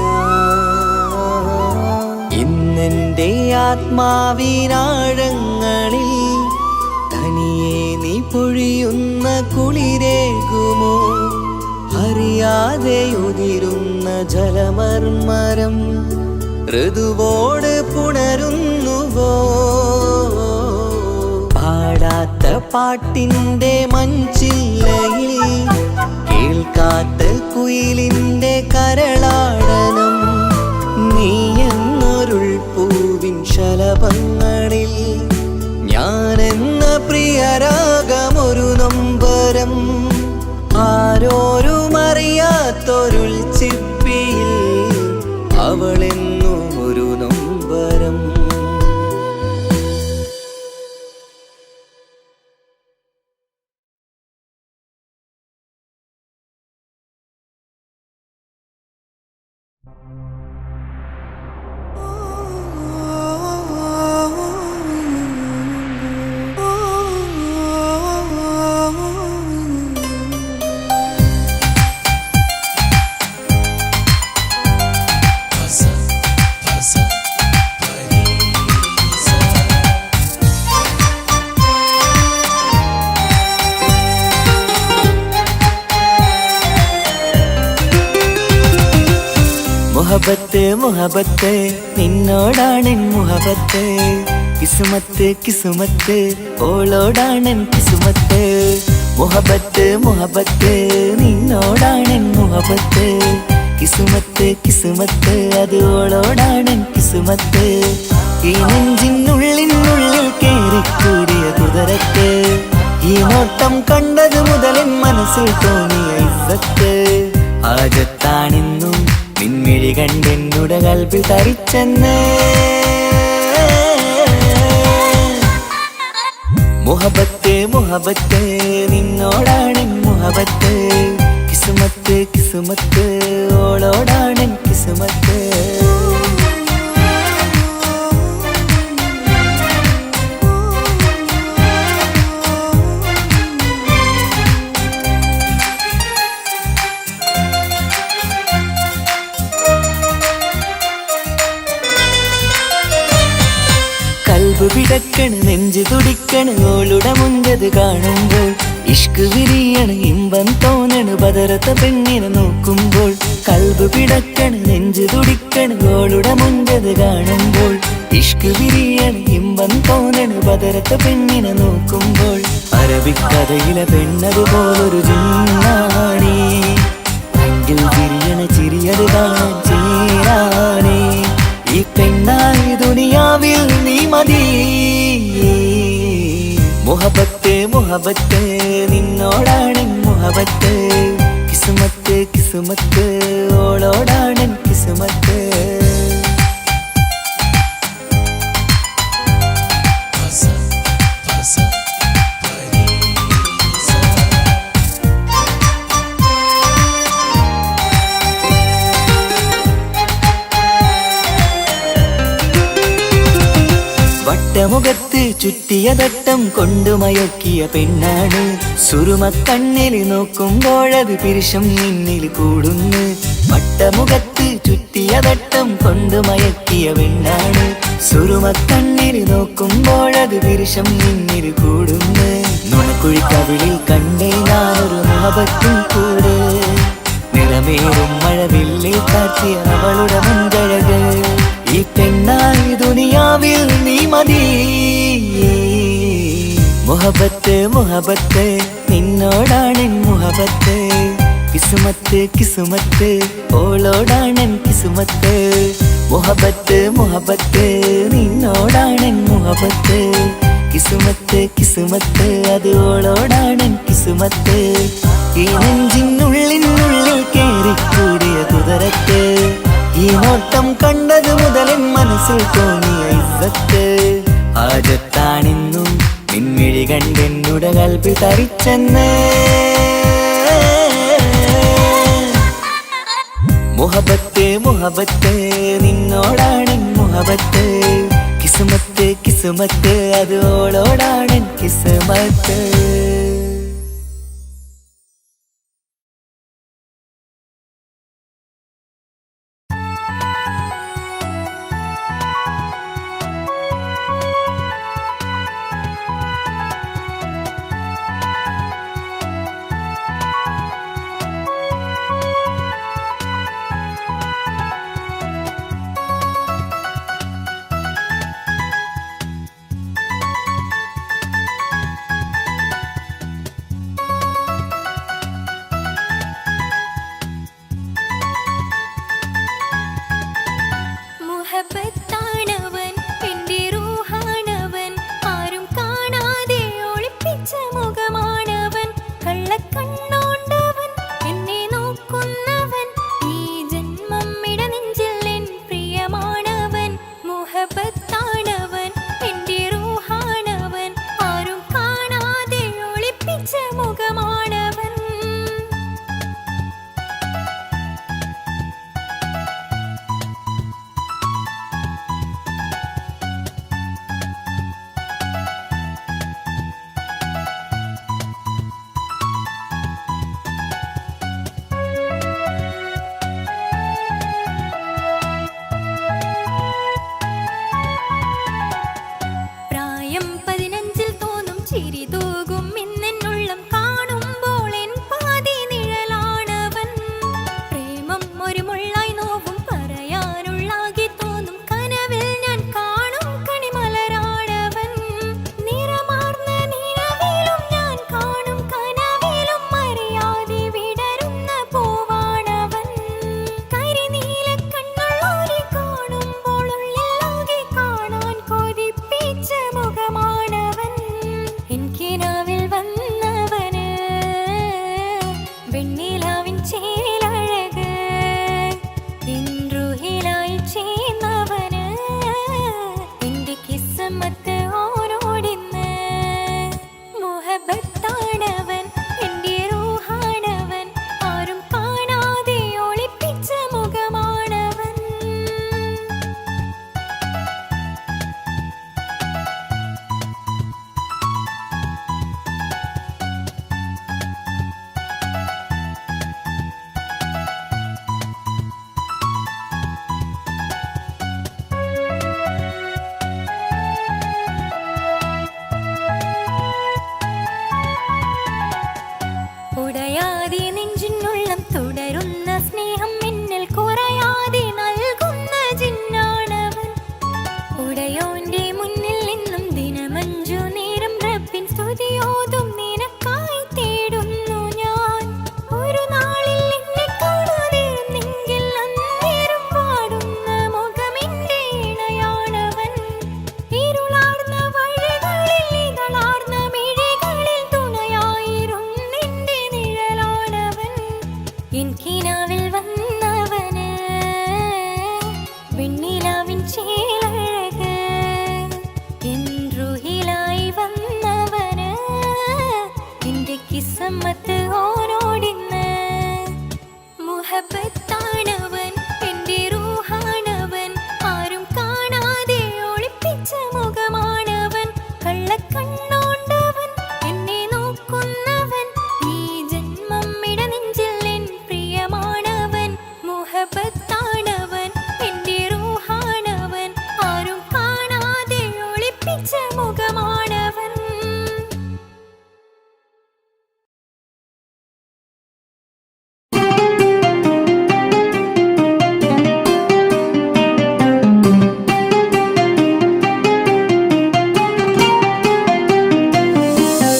ഇന്നെൻ്റെ ആത്മാവിനാഴങ്ങളിൽ തനിയെ നീ പൊഴിയുന്ന കുളിരേകുമോ? അറിയാതെ ഉതിരുന്ന ജലമർമരം ഋതുവോട് പുണരുന്നുവോ? പാടാത്ത പാട്ടിൻ്റെ മൺചില്ലയിൽ കേൾക്കാത്ത കുയിലിൻ്റെ കരളാടനം നീ എന്നൊരുൾ പൂവിൻ ശലഭങ്ങളിൽ ഞാനെന്ന പ്രിയരാഗമൊരു നൊമ്പരം ആരോരും അറിയാത്തൊരുൾ ചിപ്പിയിൽ അവളെന്നു ഒരു നൊമ്പരം. മുഹബത്ത് മുഹബത്ത് നിന്നോടാണ് മുഹബത്ത് കിസ്മത്ത് കിസ്മത്ത് ഓളോടാണ് കിസ്മത്ത് മുഹബത്ത് മുഹബത്ത് നിന്നോടാണ് മുഹബത്ത് കിസ്മത്ത് കിസ്മത്ത് അത് ഓളോടാണ് കിസ്മത്ത് ഈ നെഞ്ചിനുള്ളിനുള്ളിൽ കേറിക്കൂടിയ കുതിരത്ത് ഈ നോട്ടം കണ്ടത് മുതലിൻ മനസ്സിൽ തോന്നിയ ഇസ്സത്ത് ആജത്താണെന്നും നിൻമിഴി കണ്ടെന്നുടെ കൽബിൽ തരിച്ചെന്ന് മുഹബത്ത് മുഹബത്ത് നിന്നോടാണ് മുഹബത്ത് കിസ്മത്ത് കിസ്മത്ത് ഓളോടാണ് കിസ്മത്ത് കൽബ് പിടക്കണ് നെഞ്ച് തുടിക്കണ് ഓളുടെ മുഞ്ചത് കാണുമ്പോൾ ഇഷ്ക് വിരിയണ് ഇമ്പം തോന്നണ് ബദറത്ത പെണ്ണിനെ നോക്കുമ്പോൾ കൽബ് പിടക്കണ് നെഞ്ച് തുടിക്കണ് ഓളുടെ മുഞ്ചത് കാണുമ്പോൾ ഇഷ്ക് വിരിയണ് ഇമ്പം തോന്നണ് ബദറത്ത പെണ്ണിനെ നോക്കുമ്പോൾ അറബിക്കഥയിലെ പെണ്ണതുപോലൊരു ജിന്നാണി എങ്കിൽ വിരിയണ ചിരിയത് കാണാൻ ചേരാണേ ഈ പെണ്ണായി ദുനിയാവിൽ നീ മതി മുഹബത്ത് മുഹബത്ത് നിന്നോടാണ് മുഹബത്ത് കിസ്മത്ത് കിസ്മത്ത് ഓളോടാണ് കിസ്മത്ത് വട്ടമുഖത്ത് ചുറ്റിയ തട്ടം കൊണ്ടുമയക്കിയ പെണ്ണാണ് സുറുമ കണ്ണിൽ നോക്കുമ്പോഴത് പിരിശം നിന്നിൽ കൂടുന്നു വട്ടമുഖത്ത് ചുറ്റിയ തട്ടം കൊണ്ടുമയക്കിയ പെണ്ണാണ് സുറുമ കണ്ണിൽ നോക്കുമ്പോഴത് പിരിശം നിന്നിൽ കൂടുന്നു നുണക്കുഴിക്കവിളിൽ കണ്ടേ ഞാനൊരു മുഹബത്തും കൂടെ നിറമേറും മഴവില്ലിൽ കാറ്റിയ അവളുടെ മുൻകഴക് ഈ പെണ്ണായി ദുനിയാവിൽ നീ മതി മുഹബത്ത് മുഹബത്ത് നിന്നോടാണ് മുഹബത്ത് കിസ്മത്ത് കിസ്മത്ത് ഓളോടാണ് കിസ്മത്ത് മുഹബത്ത് മുഹബത്ത് നിന്നോടാണ് മുഹബത്ത് കിസ്മത്ത് കിസ്മത്ത് അത് ഓളോടാണ് കിസ്മത്ത് ഈ നെഞ്ചിനുള്ളിനുള്ളിൽ കേറിക്കൂടിയ കുതിരത്ത് ഈ നോട്ടം കണ്ടത് മുതലിൻ മനസ്സിൽ തോന്നിയ ഇസ്സത്ത് ആജത്താണെന്നും നിൻമിഴി കണ്ടെന്നുടെ കൽബിൽ തരിച്ചെന്ന് മുഹബത്ത് മുഹബത്ത് നിന്നോടാണ് മുഹബത്ത് കിസ്മത്ത് കിസ്മത്ത് അത് ഓളോടാണ് കിസ്മത്ത് വെണ്ണിലാവിൻ ചേലഴക് ഇൻറുഹിലായി ചേർന്നവന് എന്റെ കിസ്മത്ത് ഓരോടിന്ന് മുഹബത്താണവൻ എന്റെ റൂഹാണവൻ ആരും കാണാതെ ഒളിപ്പിച്ച മുഖമാണവൻ ഉടയാതെ നെഞ്ചിനുള്ളം തുടരുന്ന സ്നേഹം എന്നിൽ കുറയാതെ നൽകുന്ന ജിന്നാണവൻ ഉടയോന്റെ മുന്നിൽ നിന്നും ദിനമഞ്ചു നേരം റബ്ബിൻ സ്തുതിയോതും നിനക്കായി തേടുന്നു ഞാൻ ഒരു നാളിൽ എന്നെ കാണാതിരുന്നെങ്കിൽ അന്നേരം പാടുന്ന മുഖമെന്റെ ഇണയാണവൻ ഇരുളാർന്ന വഴികളിൽ ഇതളാർന്ന മിഴികളിൽ തുണയായിരുന്നെന്റെ നിഴലാണവൻ എനിക്കിനാവിൽ വന്നവന് വെണ്ണിലാവിൻ ചേലഴക് എൻറുഹിലായി വന്നവന് എന്റെ കിസ്മത്ത് ഓരോടിന്ന് മുഹബത്താണവൻ എന്റെ റൂഹാണവൻ ആരും കാണാതെ ഒളിപ്പിച്ച മുഖമാണവൻ കള്ളക്കണ്ണോണ്ടവൻ എന്നെ നോക്കുന്നവൻ ഈ ജന്മം ഇടനെഞ്ചിൽ എൻ പ്രിയമാണവൻ മുഹബത്താണവൻ എന്റെ റൂഹാണവൻ ആരും കാണാതെ ഒളിപ്പിച്ച മുഖമാണവൻ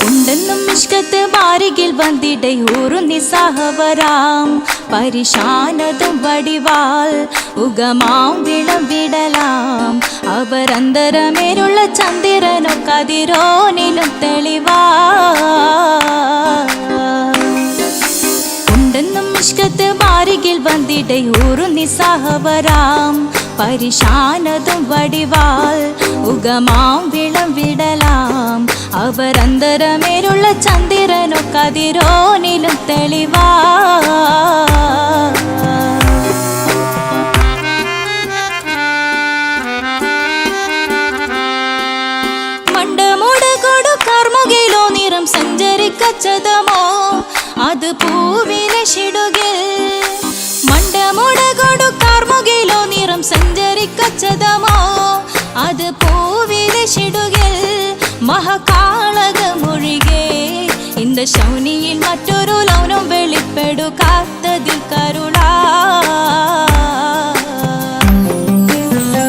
ഉണ്ടെന്നും ഇഷ്കത്ത് ബാരികിൽ വന്നിടை ഊറുന്നി സഹവരാം പരിശാനതും വടിവാൾ ഉഗമാം വിളവിടലാം അവരന്തരമേലുള്ള ചന്ദ്രനോ കതിരോനിലും തെളിവാ ഉണ്ടെന്നും ഇഷ്കത്ത് ബാരികിൽ വന്നിടை ഊറുന്നി സഹവരാം പരിശാനതും വടിവാൾ ഉഗമാം വിളവിടലാം അവരന്തരമേലുള്ള ചന്ദ്രനോ കതിരോനിലും തെളിവാ മണ്ടമുടകൊടു കർമുകിലോ നിറം സഞ്ചരിക്കച്ചതമോ അത് പൂവിലെ ഷിടുകിൽ മണ്ടമുടകൊടു കർമുകിലോ നിറം സഞ്ചരിക്കച്ചതമോ അത് പൂവിലെ ഷിടുകിൽ മഹകാളകമൊഴികെ இந்த ശൗനിയിൽ മറ്റൊരു ലൗനം വെളിപ്പെടുക്കാത്തതിൽ കരുളാ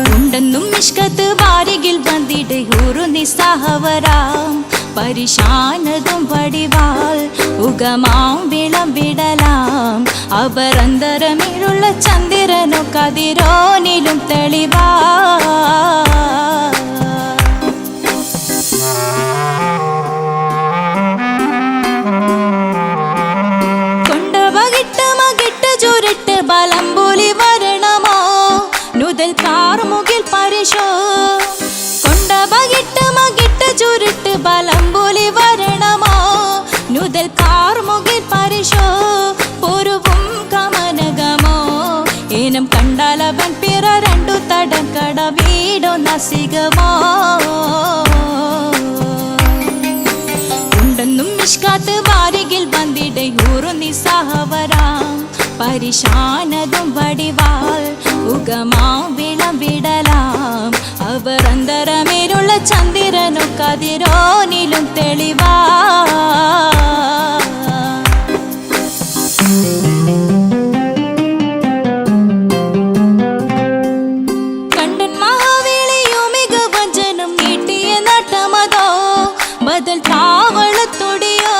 ഉണ്ടെന്നും ഇഷ്കത്ത് ബാരികിൽ വന്നിടை ഊറുന്നി സഹവരാം പരിശാനതും വടിവാൾ ഉഗമാം വിളവിടലാം അവരന്തരമിലുള്ള ചന്ദ്രനോ കതിരോനിലും തെളിവാ കൊണ്ടവകിട്ട് മകിട്ട് ചുരുട്ട് ബലംപുലി വരണമോ നുതൽ കാർമുകിൽ പരിശോ കൊണ്ടവകിട്ട് മകിട്ട് ചുരുട്ട് ബലംപുലി വരണമോ നുതൽ കാർമുകിൽ പരിശോ പൊരുവും കമനകമോ ഏനം കണ്ടാലവൻ പിറ രണ്ടു തടം കട വീടോ നസികമോ ഉണ്ടെന്നും ഇഷ്കാത്ത് ബാരികിൽ വന്നിടை ഊറുന്നി സഹവരാം പരിശാനതും വടിവാൾ ഉഗമാം വിളവിടലാം അവരന്തരമേലുള്ള ചന്ദ്രനോ കതിരോനിലും തെളിവാ കണ്ടൻ മഹാവേളിയോ മികവഞ്ചനും നീട്ടിയ നട്ടമതോ ബദൽ താവളത്തൊടിയോ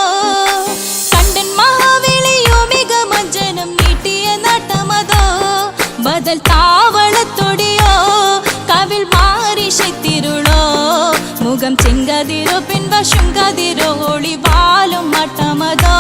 കണ്ടൻ മഹാവേളിയോ മികവഞ്ചനും നീട്ടിയ നട്ടമതോ ബദൽ താവളത്തൊടിയോ കവിൽ മാറി ശക്തിരുളോ മുഖം ചെങ്കതിരോ പിൻവശും കതിരോ ഒളിവാലും മട്ടമതോ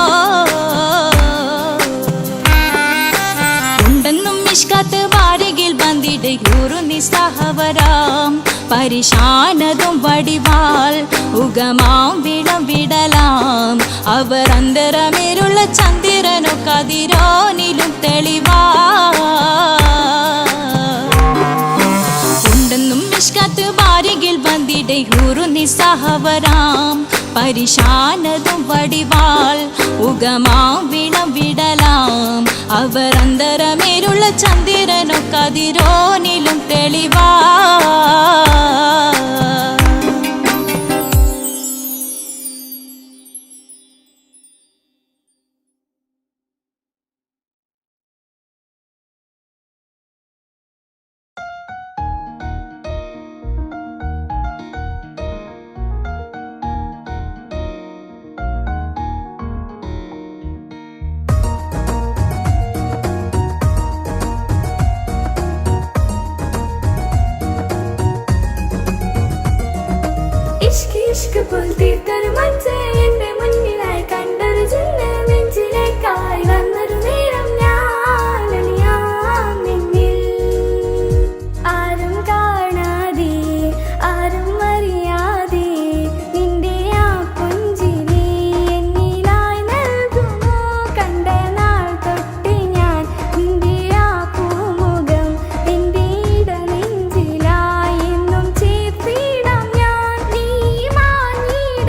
പരിശാനതും വടിവാൾ ഉഗമാം വിളം വിടലാം അവർ അന്തരമേലുള്ള ചന്ദ്രനോ കതിരോനിലും തെളിവാ ഉണ്ടെന്നും മിഷ്കത്ത് ബാരികിൽ വന്നിടെ ഹൂറു നിസ്സഹവരാം പരിശാനതും വടിവാൾ ഉഗമാം വിളം വിടലാം അവർ അന്തരമേലുള്ള ചന്ദ്രനോ കതിരോനിലും തെളിവാ ഇഷ്ക് പോൽ തീർത്തൊരു മച്ച എന്റെ മുന്നിലായി കണ്ടൊരു ജന്മ നെഞ്ചിലേക്കായി വന്നൊരു നേരം ഞാൻ അണിയാം നിന്നിൽ ആരും കാണാതെ ആരും അറിയാതെ നിന്റെ ആ പുഞ്ചിരി എന്നിലായി നൽകുമോ കണ്ട നാൾ തൊട്ട് ഞാൻ നിന്റെ ആ പൂമുഖം എന്റെ ഇടനെഞ്ചിലായി എന്നും ചേർത്തിടാം ഞാൻ നീ മാഞ്ഞിടുമ്പോൾ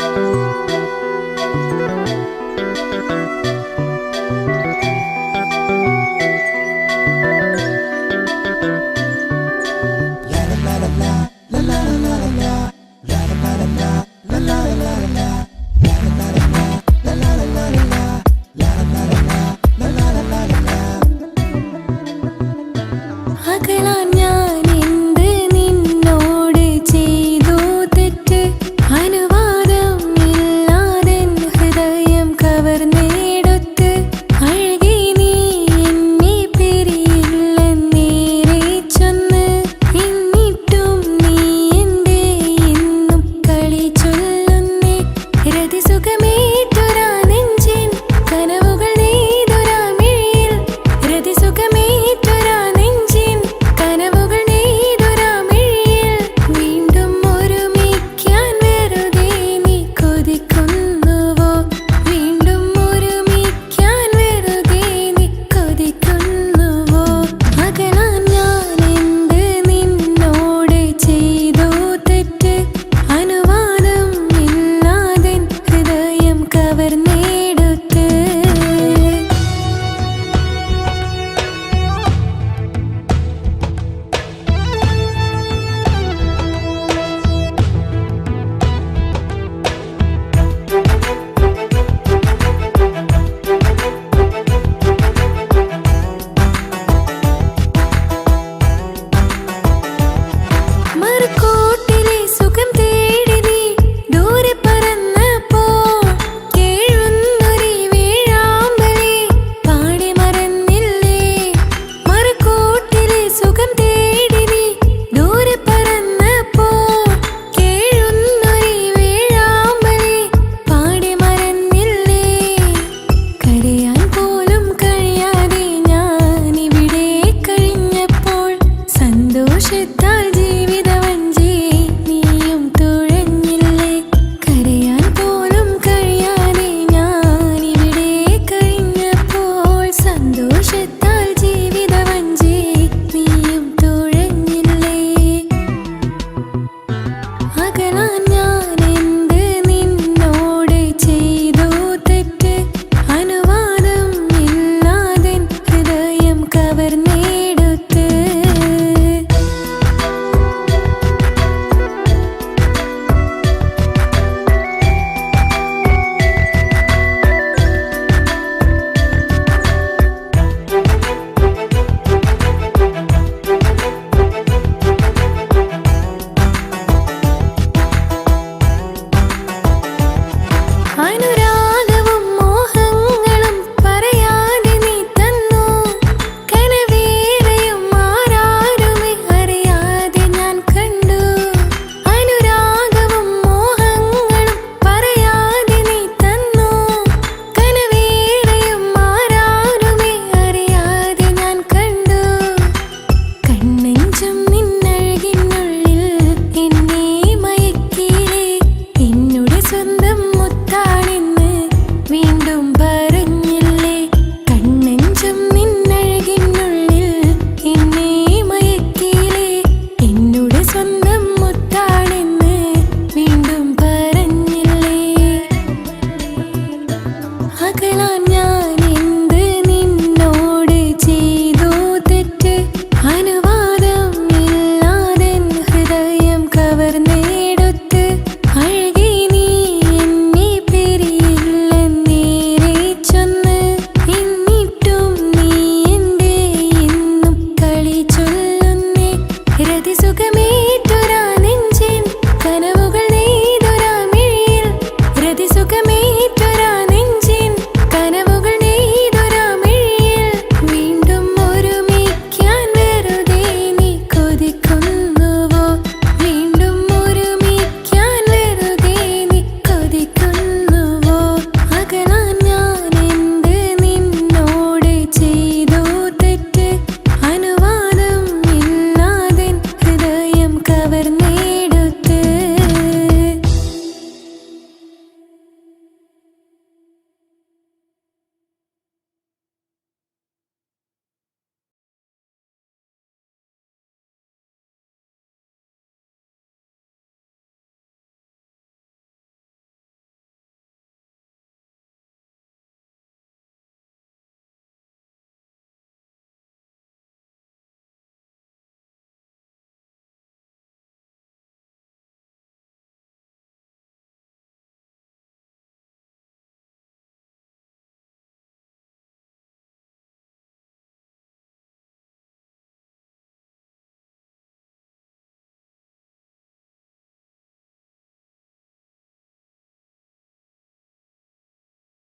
ആ